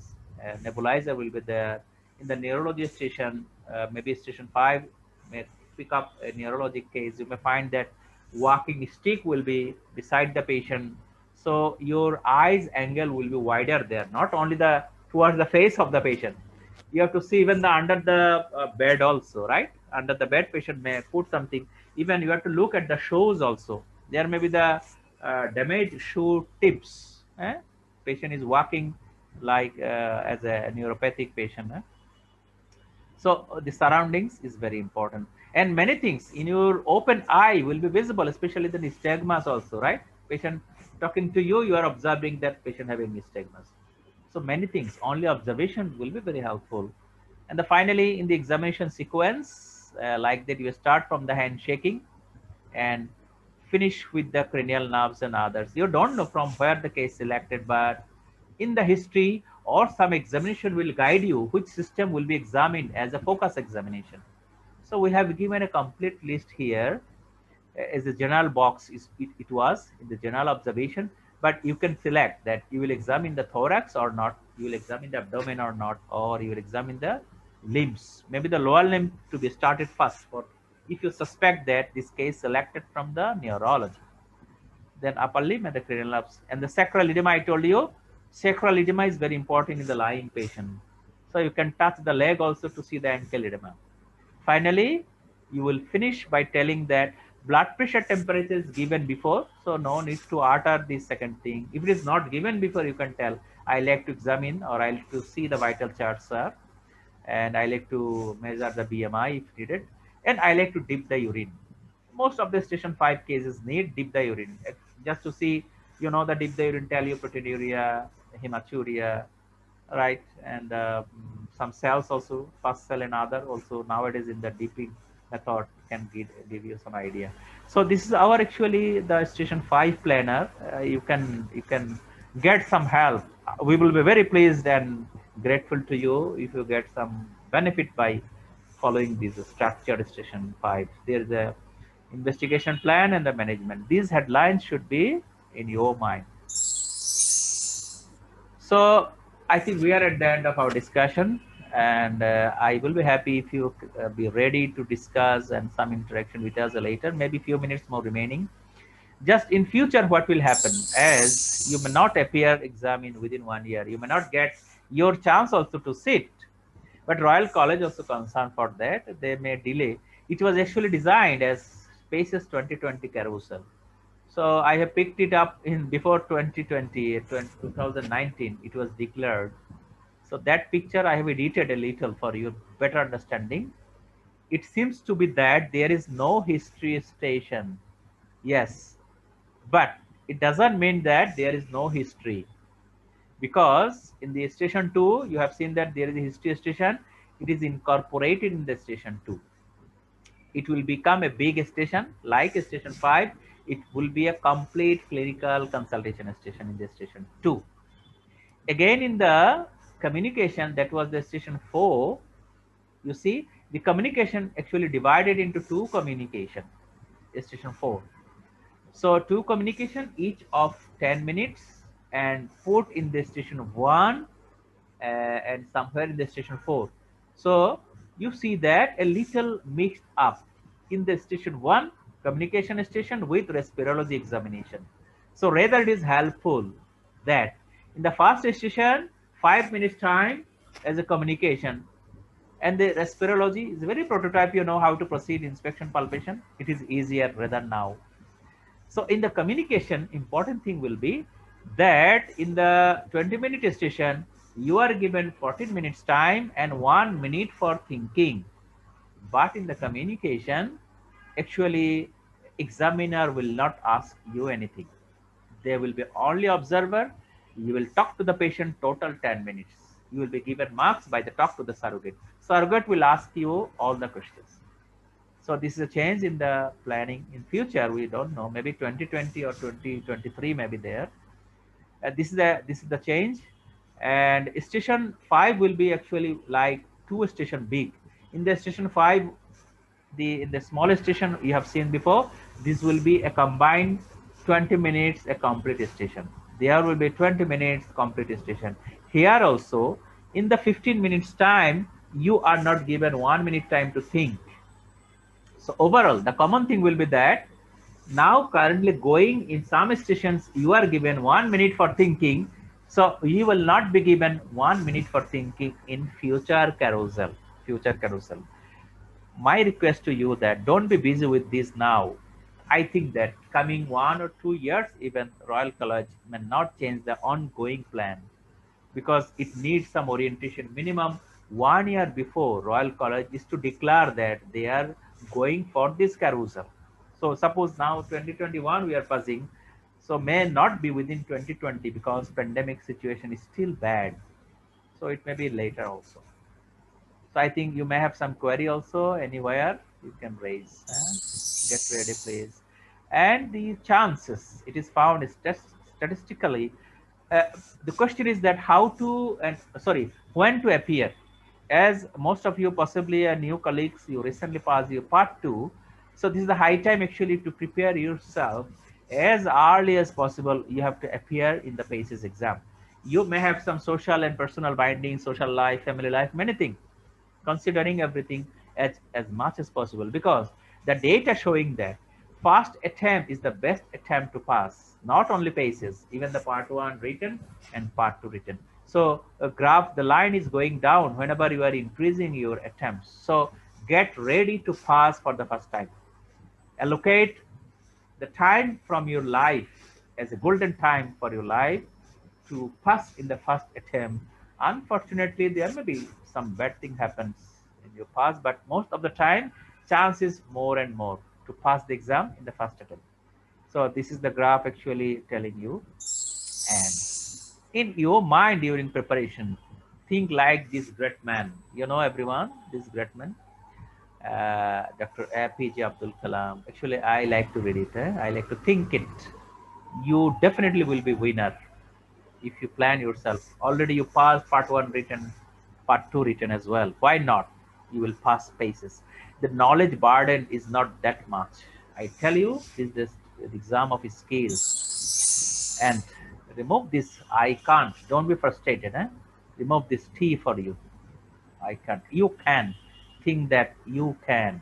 Nebulizer will be there. In the neurology station, maybe station 5 may pick up a neurologic case. You may find that walking stick will be beside the patient. So your eyes angle will be wider there, not only the towards the face of the patient. You have to see even the under the bed also, right? Under the bed, patient may put something. Even you have to look at the shoes also. There may be the damaged shoe tips. Patient is walking like as a neuropathic patient. So the surroundings is very important, and many things in your open eye will be visible, especially the nystagmus also, right? Patient talking to you, you are observing that patient having nystagmus. So many things, only observation will be very helpful. And the finally in the examination sequence, like that, you start from the hand shaking and finish with the cranial nerves and others. You don't know from where the case selected, but in the history or some examination will guide you which system will be examined as a focus examination. So we have given a complete list here. As a general box it was in the general observation, but you can select that you will examine the thorax or not, you will examine the abdomen or not, or you will examine the limbs, maybe the lower limb to be started first for if you suspect that this case selected from the neurology, then upper limb and the cranial nerves. And the sacral edema, I told you, sacral edema is very important in the lying patient. So you can touch the leg also to see the ankle edema. Finally, you will finish by telling that blood pressure temperature is given before, so no need to alter this second thing. If it is not given before, you can tell, I like to examine or I like to see the vital charts, sir, and I like to measure the BMI if needed, and I like to dip the urine. Most of the station 5 cases need dip the urine just to see, the dip the urine tell you proteinuria, hematuria, right? And some cells also, first cell and other also nowadays in the dipping method can give you some idea. So this is our actually the station 5 planner. You can get some help. We will be very pleased and grateful to you if you get some benefit by following this structured station 5. There's a investigation plan and the management. These headlines should be in your mind. So I think we are at the end of our discussion, and I will be happy if you be ready to discuss and some interaction with us later. Maybe few minutes more remaining. Just in future, what will happen as you may not appear examined within 1 year. You may not get your chance also to sit, but Royal College also concerned for that. They may delay. It was actually designed as PACES 2020 carousel. So I have picked it up in before 2020, 2019, it was declared. So that picture I have edited a little for your better understanding. It seems to be that there is no history station. Yes, but it doesn't mean that there is no history, because in the station 2 you have seen that there is a history station. It is incorporated in the station 2. It will become a big station like station 5. It will be a complete clinical consultation station in the station 2. Again, in the communication, that was the station 4. You see the communication actually divided into two communication, station 4. So two communication each of 10 minutes and put in the station 1 and somewhere in the station 4. So you see that a little mixed up in the station 1 communication station with respirology examination. So rather it is helpful that in the first station 5 minutes time as a communication, and the respirology is very prototype, how to proceed inspection palpation, it is easier rather now. So in the communication, important thing will be that in the 20-minute station, you are given 14 minutes time and 1 minute for thinking. But in the communication, actually, examiner will not ask you anything. They will be only observer. You will talk to the patient total 10 minutes. You will be given marks by the talk to the surrogate. Surrogate will ask you all the questions. So this is a change in the planning. In future, we don't know. Maybe 2020 or 2023 may be there. This is the change. And station 5 will be actually like two station big. In the station 5, in the small station you have seen before, this will be a combined 20 minutes a complete station. There will be 20 minutes complete station. Here also, in the 15 minutes time, you are not given 1 minute time to think. So overall, the common thing will be that now currently going in some stations, you are given 1 minute for thinking. So you will not be given 1 minute for thinking in future carousel. Future carousel. My request to you that don't be busy with this now. I think that coming 1 or 2 years, even Royal College may not change the ongoing plan, because it needs some orientation minimum 1 year before Royal College is to declare that they are going for this carousel. So suppose now 2021 we are passing, so may not be within 2020 because pandemic situation is still bad. So it may be later also. So I think you may have some query also anywhere you can raise. Get ready, please. And the chances, it is found statistically. Uh, the question is that how to, and sorry, when to appear. As most of you possibly are new colleagues, you recently passed your part two. So this is the high time actually to prepare yourself as early as possible. You have to appear in the PACES exam. You may have some social and personal bindings, social life, family life, many things, considering everything as much as possible, because the data showing that first attempt is the best attempt to pass not only PACES, even the part 1 written and part 2 written. So a graph, the line is going down whenever you are increasing your attempts. So get ready to pass for the first time. Allocate the time from your life as a golden time for your life to pass in the first attempt. Unfortunately, there may be some bad thing happens in your pass, but most of the time, chance is more and more to pass the exam in the first attempt. So this is the graph actually telling you. And in your mind during preparation, think like this great man. You know everyone, this great man, Dr. APJ Abdul Kalam. Actually, I like to read it. I like to think it. You definitely will be winner if you plan yourself. Already you passed part 1 written, part 2 written as well. Why not? You will pass PACES. The knowledge burden is not that much. I tell you, this is the exam of skills. And remove this I can't. Don't be frustrated. Remove this T for you. I can't. You can. Think that you can.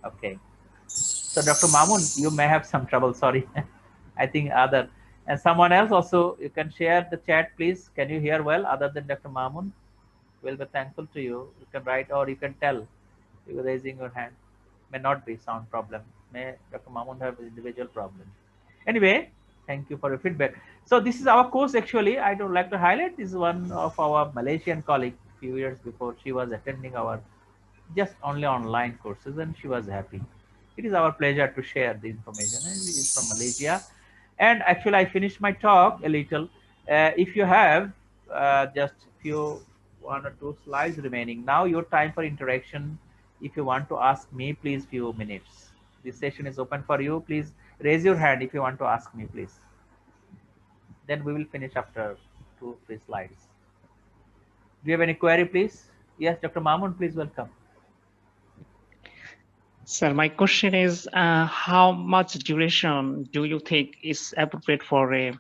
Okay. So Dr. Mamun, you may have some trouble. Sorry. I think other, and someone else also, you can share the chat, please. Can you hear well other than Dr. Mamun? We'll be thankful to you. You can write or you can tell. You raising your hand. May not be sound problem. May Dr. Mamun have individual problem. Anyway, thank you for your feedback. So this is our course actually. I would like to highlight this is one of our Malaysian colleague few years before. She was attending our just only online courses and she was happy. It is our pleasure to share the information. He is from Malaysia. And actually, I finished my talk a little. If you have just few 1 or 2 slides remaining, now your time for interaction. If you want to ask me, please few minutes. This session is open for you. Please raise your hand if you want to ask me, please. Then we will finish after 2 3 slides. Do you have any query, please? Yes, Dr. Mamun, please welcome. Sir, my question is, how much duration do you think is appropriate for a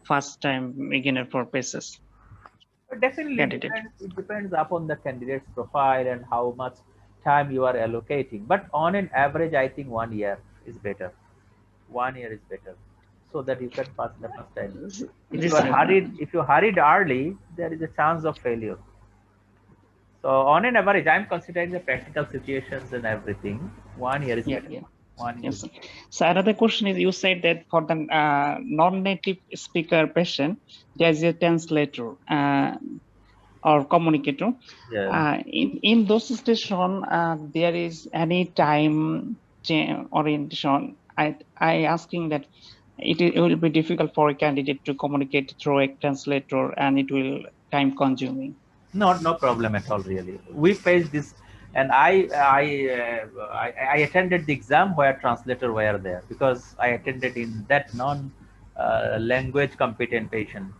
first-time beginner for PACES Definitely candidate? it depends upon the candidate's profile and how much time you are allocating. But on an average, I think 1 year is better. 1 year is better, so that you can pass the first time. If you This, are hurried, if you hurried early, there is a chance of failure. So on an average, I'm considering the practical situations and everything. 1 year is better. yeah. 1 year. Yes. So another question is, you said that for the non-native speaker patient, there's a translator or communicator. Yeah. In those situations, there is any time orientation. I asking that it will be difficult for a candidate to communicate through a translator, and it will time consuming. No problem at all, really. We faced this, and I attended the exam where translator were there because I attended in that non language competent patient.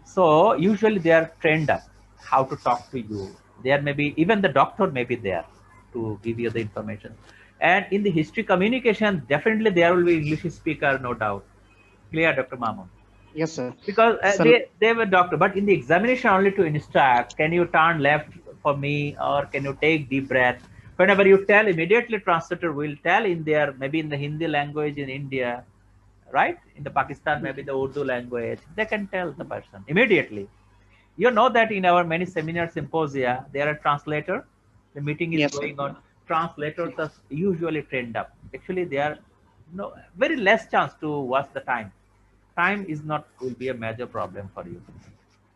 So usually they are trained up how to talk to you. There may be even the doctor may be there to give you the information. And in the history communication, definitely there will be English speaker, no doubt. Clear, Dr. Mamun? Yes, sir. Because So they were doctor, but in the examination only to instruct, can you turn left for me or can you take deep breath? Whenever you tell, immediately translator will tell in there, maybe in the Hindi language in India, right? In the Pakistan, maybe the Urdu language, they can tell the person immediately. You know that in our many seminar symposia, there are translator. The meeting is yes, sir. going on. Translators are usually trained up. Actually, they are no very less chance to watch the time. Time is not will be a major problem for you.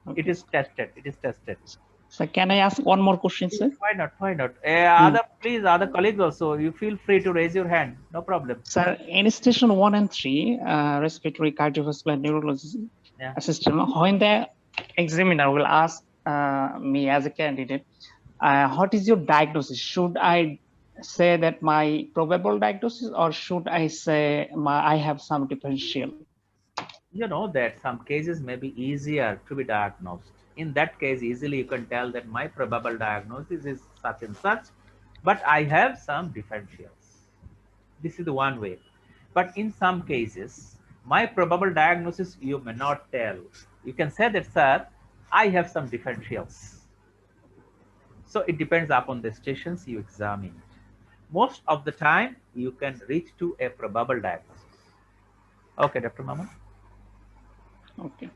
It Okay. is tested. It is tested. So can I ask one more question, sir? Why not? Why not? Other colleagues also, you feel free to raise your hand. No problem. Sir, in station 1 and 3, respiratory cardiovascular neurology system, when the examiner will ask me as a candidate, what is your diagnosis? Should I say that my probable diagnosis, or should I say I have some differential? You know that some cases may be easier to be diagnosed. In that case, easily you can tell that my probable diagnosis is such and such, but I have some differentials. This is the one way. But in some cases, my probable diagnosis you may not tell. You can say that, sir, I have some differentials. So it depends upon the stations you examine. Most of the time, you can reach to a probable diagnosis. Okay, Dr. Maman. Okay.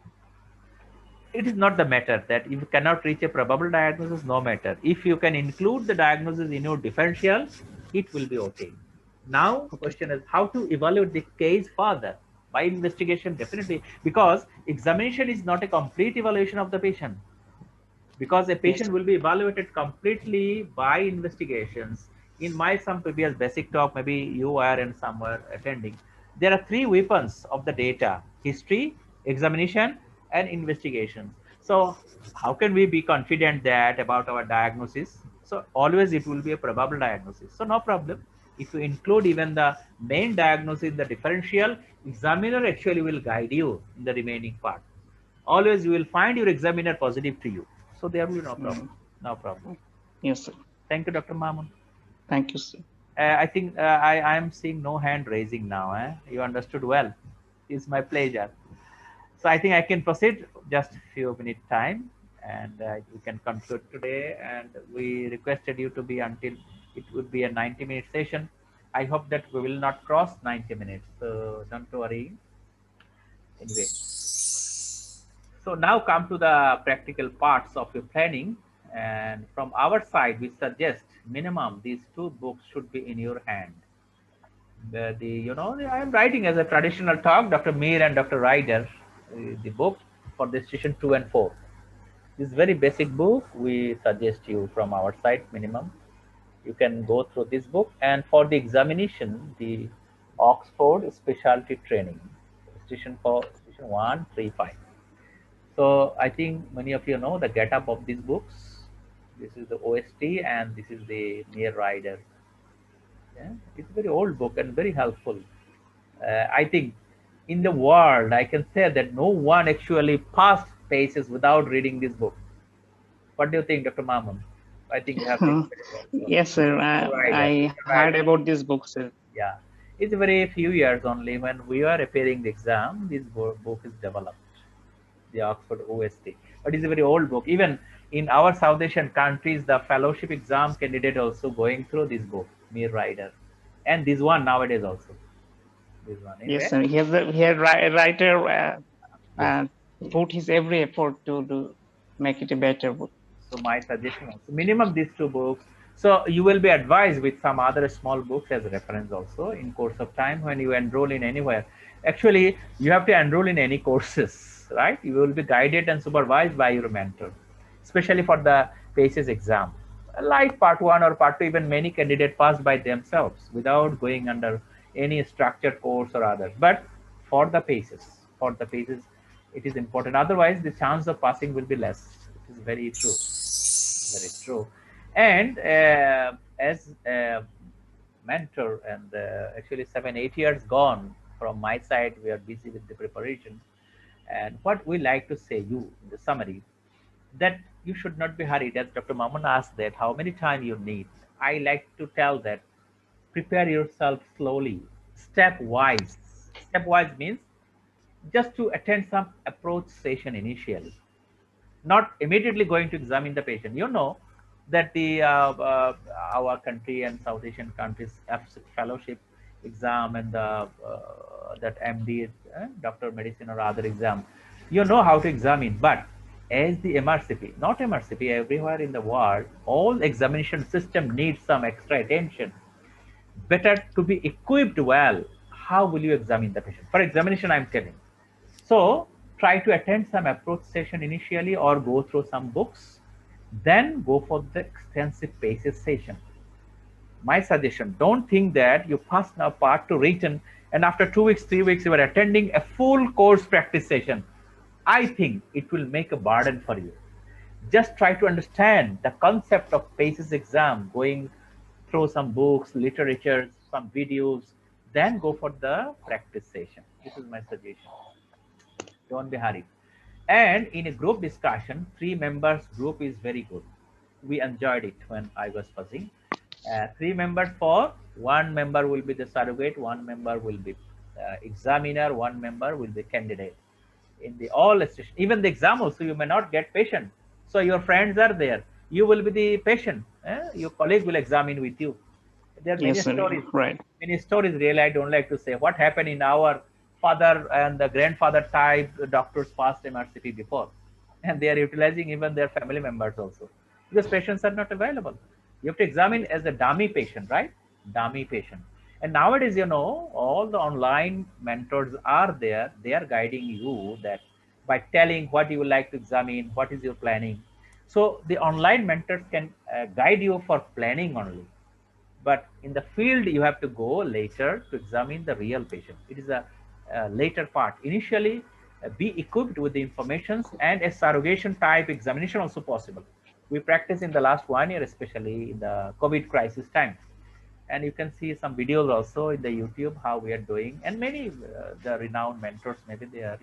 It is not the matter that if you cannot reach a probable diagnosis, no matter. If you can include the diagnosis in your differential, it will be okay. Now, Okay. question is how to evaluate the case further. By investigation, definitely, because examination is not a complete evaluation of the patient. Because a patient will be evaluated completely by investigations. In my some previous basic talk, maybe you were and some were attending, there are three weapons of the data: history, examination, and investigations. So how can we be confident that about our diagnosis? So always it will be a probable diagnosis. So no problem. If you include even the main diagnosis in the differential, examiner actually will guide you in the remaining part. Always you will find your examiner positive to you. So there will be no problem. No problem. Yes, sir. Thank you, Dr. Mamun. Thank you, sir. I think I am seeing no hand raising now. You understood well. It's my pleasure. So I think I can proceed just a few minutes time, and we can conclude today. And we requested you to be until it would be a 90-minute session. I hope that we will not cross 90 minutes. So don't worry. Anyway. So now come to the practical parts of your planning. And from our side, we suggest minimum these two books should be in your hand. I am writing as a traditional talk, Dr. Mir and Dr. Ryder, the book for the session 2 and 4. This very basic book, we suggest you from our side minimum. You can go through this book. And for the examination, the Oxford Specialty Training, session 1, 3, 5. So I think many of you know the get-up of these books. This is the OST and this is the Near Rider. Yeah? It's a very old book and very helpful. I think in the world, I can say that no one actually passed PACES without reading this book. What do you think, Dr. Mamun? I think you have the Yes, sir. I heard about this book, sir. Yeah, it's a very few years only when we are appearing the exam, this book is developed, the Oxford OST. But it's a very old book. Even in our South Asian countries, the fellowship exam candidate also going through this book, Mir Rider, and this one nowadays also. This one. Anyway. Yes, sir. He has writer put his every effort to make it a better book. So my suggestion also minimum these two books. So you will be advised with some other small books as reference also in course of time when you enroll in anywhere. Actually, you have to enroll in any courses, right? You will be guided and supervised by your mentor, especially for the PACES exam. Like part 1 or part 2, even many candidates pass by themselves without going under any structured course or others. But for the PACES, it is important. Otherwise, the chance of passing will be less. It is very true. Very true. And as a mentor, and actually 7-8 years gone from my side, we are busy with the preparation. And what we like to say you in the summary, that you should not be hurried. As Dr. Mamun asked that how many time you need, I like to tell that prepare yourself slowly, stepwise. Stepwise means just to attend some approach session initially, not immediately going to examine the patient. You know that the our country and South Asian countries fellowship exam and the that MD, doctor medicine or other exam, you know how to examine. But as the MRCP, not MRCP, everywhere in the world, all examination system needs some extra attention. Better to be equipped well. How will you examine the patient? For examination, I'm telling. So try to attend some approach session initially or go through some books. Then go for the extensive PACES session. My suggestion, don't think that you pass now part to written and after 2 weeks, 3 weeks, you are attending a full course practice session. I think it will make a burden for you. Just try to understand the concept of PACES exam, going through some books, literature, some videos, then go for the practice session. This is my suggestion. Don't be hurried. And in a group discussion, 3 members group is very good. We enjoyed it when I was fuzzing. 3 members for 1 member will be the surrogate, 1 member will be examiner, 1 member will be candidate. In the all station, even the exam also, you may not get patient. So your friends are there. You will be the patient. Your colleague will examine with you. There are many Yes, sir. stories. Right. Many stories really I don't like to say. What happened in our father and the grandfather type doctors passed MRCP before. And they are utilizing even their family members also. Because patients are not available. You have to examine as a dummy patient, right? Dummy patient. And nowadays, all the online mentors are there. They are guiding you that by telling what you would like to examine, what is your planning. So the online mentors can guide you for planning only, but in the field you have to go later to examine the real patient. It is a later part. Initially, be equipped with the informations, and a surrogation type examination also possible. We practiced in the last 1 year, especially in the COVID crisis time, and you can see some videos also in the YouTube how we are doing, and many the renowned mentors maybe they are,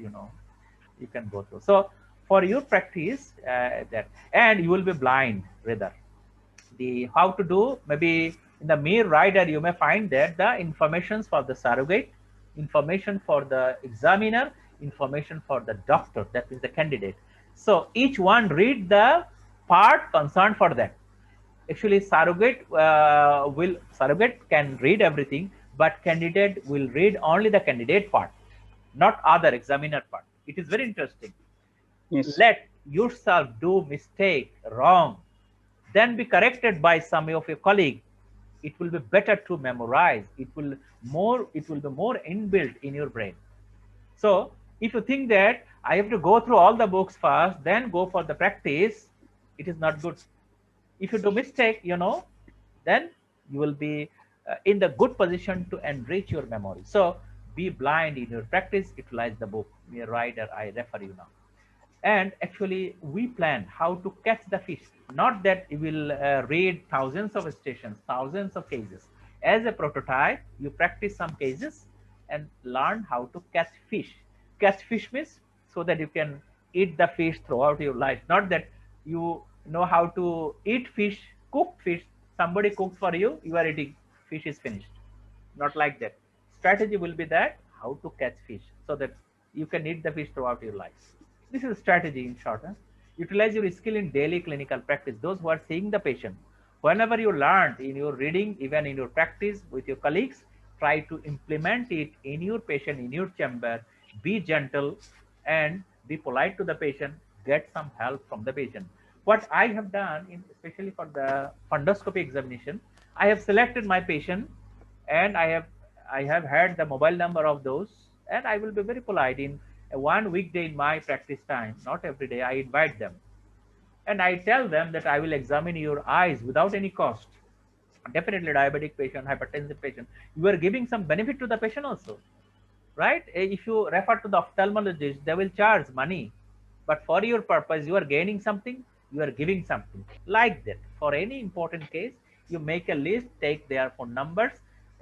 you can go through. So for your practice, that, and you will be blind rather. The how to do, maybe in the mere rider you may find that the informations for the surrogate, information for the examiner, information for the doctor, that is the candidate. So each one read the part concerned for that. Actually surrogate can read everything, but candidate will read only the candidate part, not other examiner part. It is very interesting. Yes. Let yourself do mistake wrong, then be corrected by some of your colleague. It will be better to memorize. It will be more inbuilt in your brain. So if you think that I have to go through all the books first, then go for the practice, it is not good. If you do mistake, then you will be in the good position to enrich your memory. So be blind in your practice, utilize the book. Mere rider, I refer you now. And actually we plan how to catch the fish, not that you will read thousands of stations, thousands of cases. As a prototype, you practice some cases and learn how to catch fish. Catch fish means so that you can eat the fish throughout your life, not that you know how to eat fish, cooked fish, somebody cooked for you, you are eating, fish is finished. Not like that. Strategy will be that how to catch fish so that you can eat the fish throughout your life. This is a strategy in short. Utilize your skill in daily clinical practice. Those who are seeing the patient, whenever you learned in your reading, even in your practice with your colleagues, try to implement it in your patient, in your chamber. Be gentle and be polite to the patient. Get some help from the patient. What I have done, especially for the fundoscopy examination, I have selected my patient, and I have had the mobile number of those, and I will be very polite in one weekday in my practice time, not every day. I invite them and I tell them that I will examine your eyes without any cost. Definitely diabetic patient, hypertensive patient, you are giving some benefit to the patient also, right? If you refer to the ophthalmologist, they will charge money, but for your purpose you are gaining something, you are giving something. Like that, for any important case, you make a list, take their phone numbers.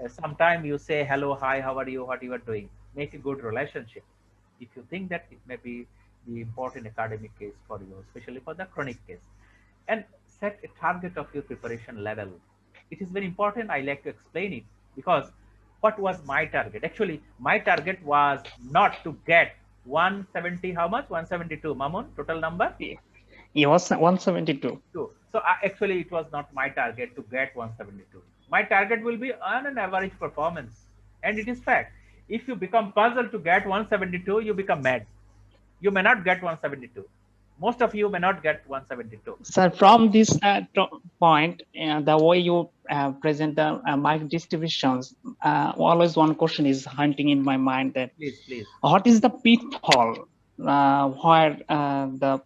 Sometime you say hello, hi, how are you, what you are doing. Make a good relationship if you think that it may be the important academic case for you, especially for the chronic case. And set a target of your preparation level. It is very important. I like to explain it because what was my target? Actually, my target was not to get 170. How much? 172. Mamun, total number? It was 172. So actually, it was not my target to get 172. My target will be on an average performance. And it is fact. If you become puzzled to get 172, you become mad. You may not get 172. Most of you may not get 172. So from this point, the way you present the mark distributions, always one question is hunting in my mind that Please. What is the pitfall where the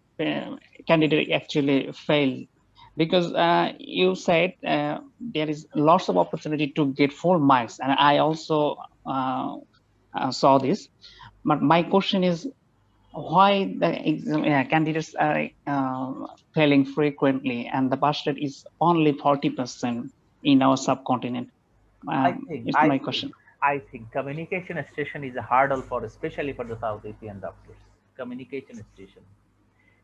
candidate actually failed because you said there is lots of opportunity to get full marks, and I also saw this. But my question is, why the exam, candidates are failing frequently, and the pass rate is only 40% in our subcontinent? I think, It's I my think, question. I think communication station is a hurdle for, especially for the South Asian doctors. Communication station,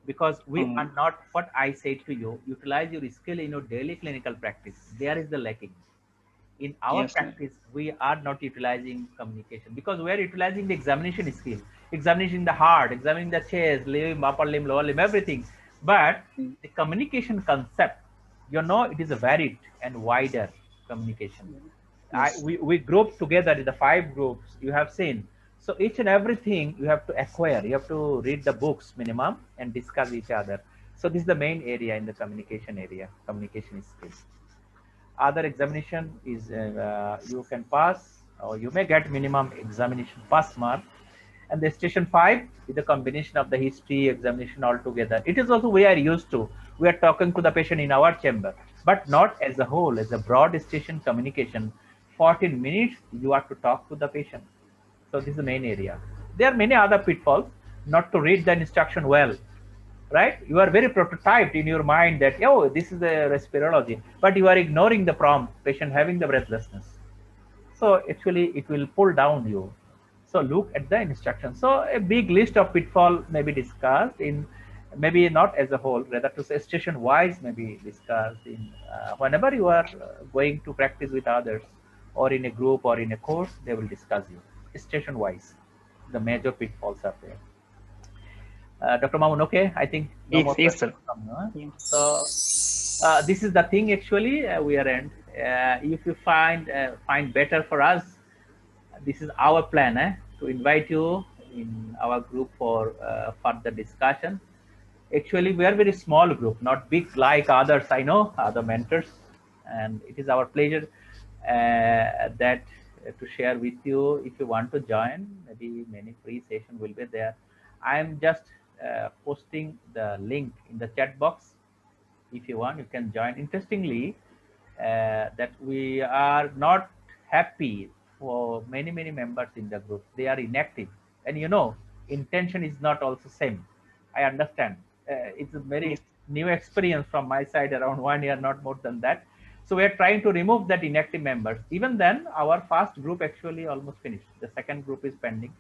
because we Um, are not, what I said to you, utilize your skill in your daily clinical practice. There is the lacking. In our yes, sir. practice, we are not utilizing communication because we are utilizing the examination skill, examining the heart, examining the chest, limb, upper limb, lower limb, everything. But Mm, the communication concept, it is a varied and wider communication. yes, We group together in the 5 groups you have seen. So each and everything you have to acquire. You have to read the books minimum and discuss each other. So this is the main area in the communication area, communication skills. Other examination is you can pass or you may get minimum examination pass mark. And the station 5 is a combination of the history examination altogether. It is also we are used to. We are talking to the patient in our chamber, but not as a whole, as a broad station communication. 14 minutes you are to talk to the patient. So this is the main area. There are many other pitfalls, not to read the instruction well, right? You are very prototyped in your mind that, oh, this is the respirology, but you are ignoring the prompt, patient having the breathlessness. So actually it will pull down you. So look at the instructions. So a big list of pitfall may be discussed in, maybe not as a whole, rather to say station wise may be discussed in whenever you are going to practice with others or in a group or in a course, they will discuss you station wise. The major pitfalls are there. Dr. Mamun, okay, I think no yes, more yes, questions sir. from you. Huh? Yeah. So this is the thing actually we are in. If you find better for us, this is our plan to invite you in our group for further discussion. Actually, we are very small group, not big like others. I know other mentors, and it is our pleasure that to share with you. If you want to join, maybe many free session will be there. I am just posting the link in the chat box. If you want, you can join. Interestingly, that we are not happy for many members in the group. They are inactive, and intention is not also same. I understand. It's a very Yes, new experience from my side, around 1 year, not more than that. So we are trying to remove that inactive members. Even then, our first group actually almost finished. The second group is pending.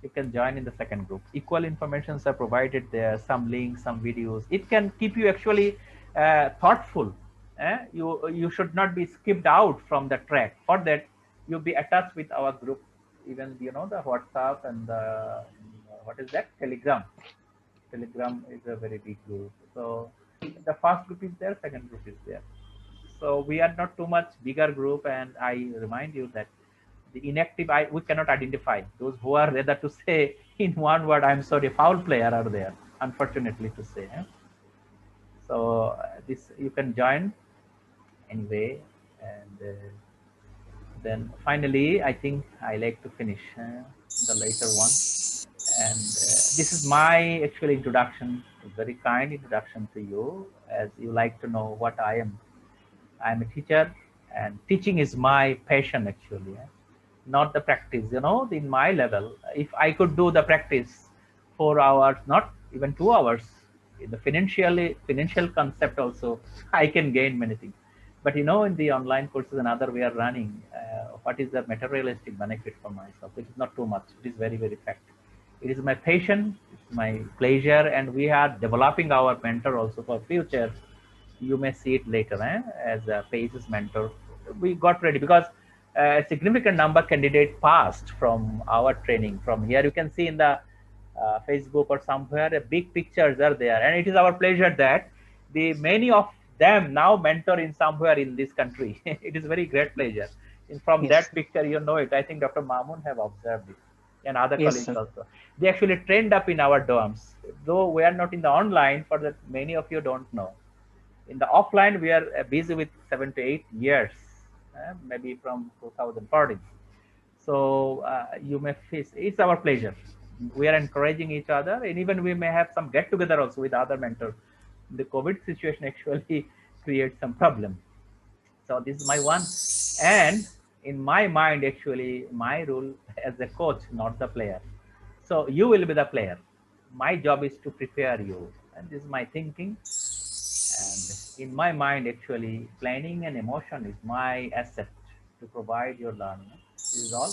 You can join in the second group. Equal informations are provided there, some links, some videos. It can keep you actually thoughtful. You should not be skipped out from the track. For that, you be attached with our group, even the WhatsApp and the what is that, Telegram. Telegram is a very big group. So the first group is there, second group is there. So we are not too much bigger group, and I remind you that the inactive, we cannot identify those who are, rather to say in one word, I'm sorry, foul player are there, unfortunately to say. So this you can join anyway, and then finally, I think I like to finish the later one. And this is my actual introduction, a very kind introduction to you, as you like to know what I am. I'm a teacher, and teaching is my passion actually, not the practice. In my level, if I could do the practice 4 hours, not even 2 hours, in the financial concept also, I can gain many things. But in the online courses and other we are running, what is the materialistic benefit for myself? It is not too much. It is very, very fact. It is my passion, it's my pleasure, and we are developing our mentor also for future. You may see it later as a PACES mentor. We got ready because a significant number candidate passed from our training. From here, you can see in the Facebook or somewhere, big pictures are there, and it is our pleasure that the many of them now mentor in somewhere in this country. It is very great pleasure. And from yes, that picture, I think Dr. Mamun have observed it, and other yes, colleagues sir. also. They actually trained up in our dorms. Though we are not in the online, for that many of you don't know. In the offline, we are busy with 7 to 8 years, maybe from 2014. So you may face, it's our pleasure. We are encouraging each other, and even we may have some get together also with other mentors. The COVID situation actually create some problem. So this is my one. And in my mind, actually, my role as a coach, not the player. So you will be the player. My job is to prepare you. And this is my thinking. And in my mind, actually, planning and emotion is my asset to provide your learning. This is all.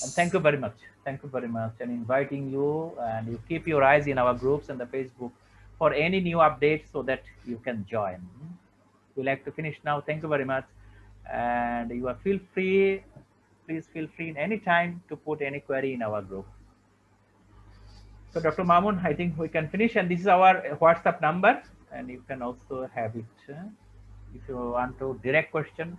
And thank you very much. Thank you very much. And inviting you, and you keep your eyes in our groups and the Facebook for any new updates so that you can join. We like to finish now. Thank you very much. And you are feel free, please feel free in any time to put any query in our group. So Dr. Mamun, I think we can finish, and this is our WhatsApp number, and you can also have it if you want to direct question.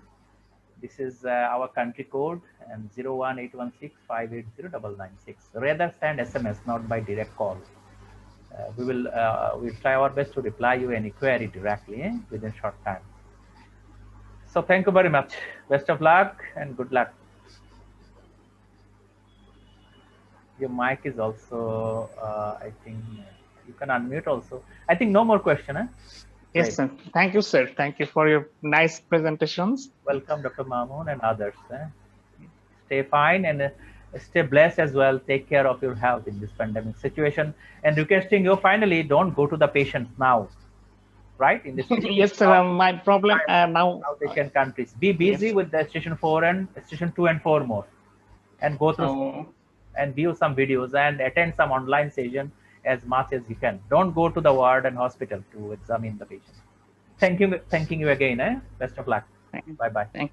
This is our country code, and 01816580996. Rather send SMS, not by direct call. We'll try our best to reply you any query directly within short time. So thank you very much. Best of luck and good luck. Your mic is also, I think you can unmute also. I think no more question. Yes, sir. Thank you, sir. Thank you for your nice presentations. Welcome, Dr. Mamun and others. Stay fine and stay blessed as well. Take care of your health in this pandemic situation. And requesting you, finally, don't go to the patients now. Right? In this yes, sir. My problem now. South Asian countries. Be busy yes. with the station 4 and station 2 and 4 more. And go through and view some videos and attend some online session as much as you can. Don't go to the ward and hospital to examine the patient. Thanking you again. Best of luck. Bye bye.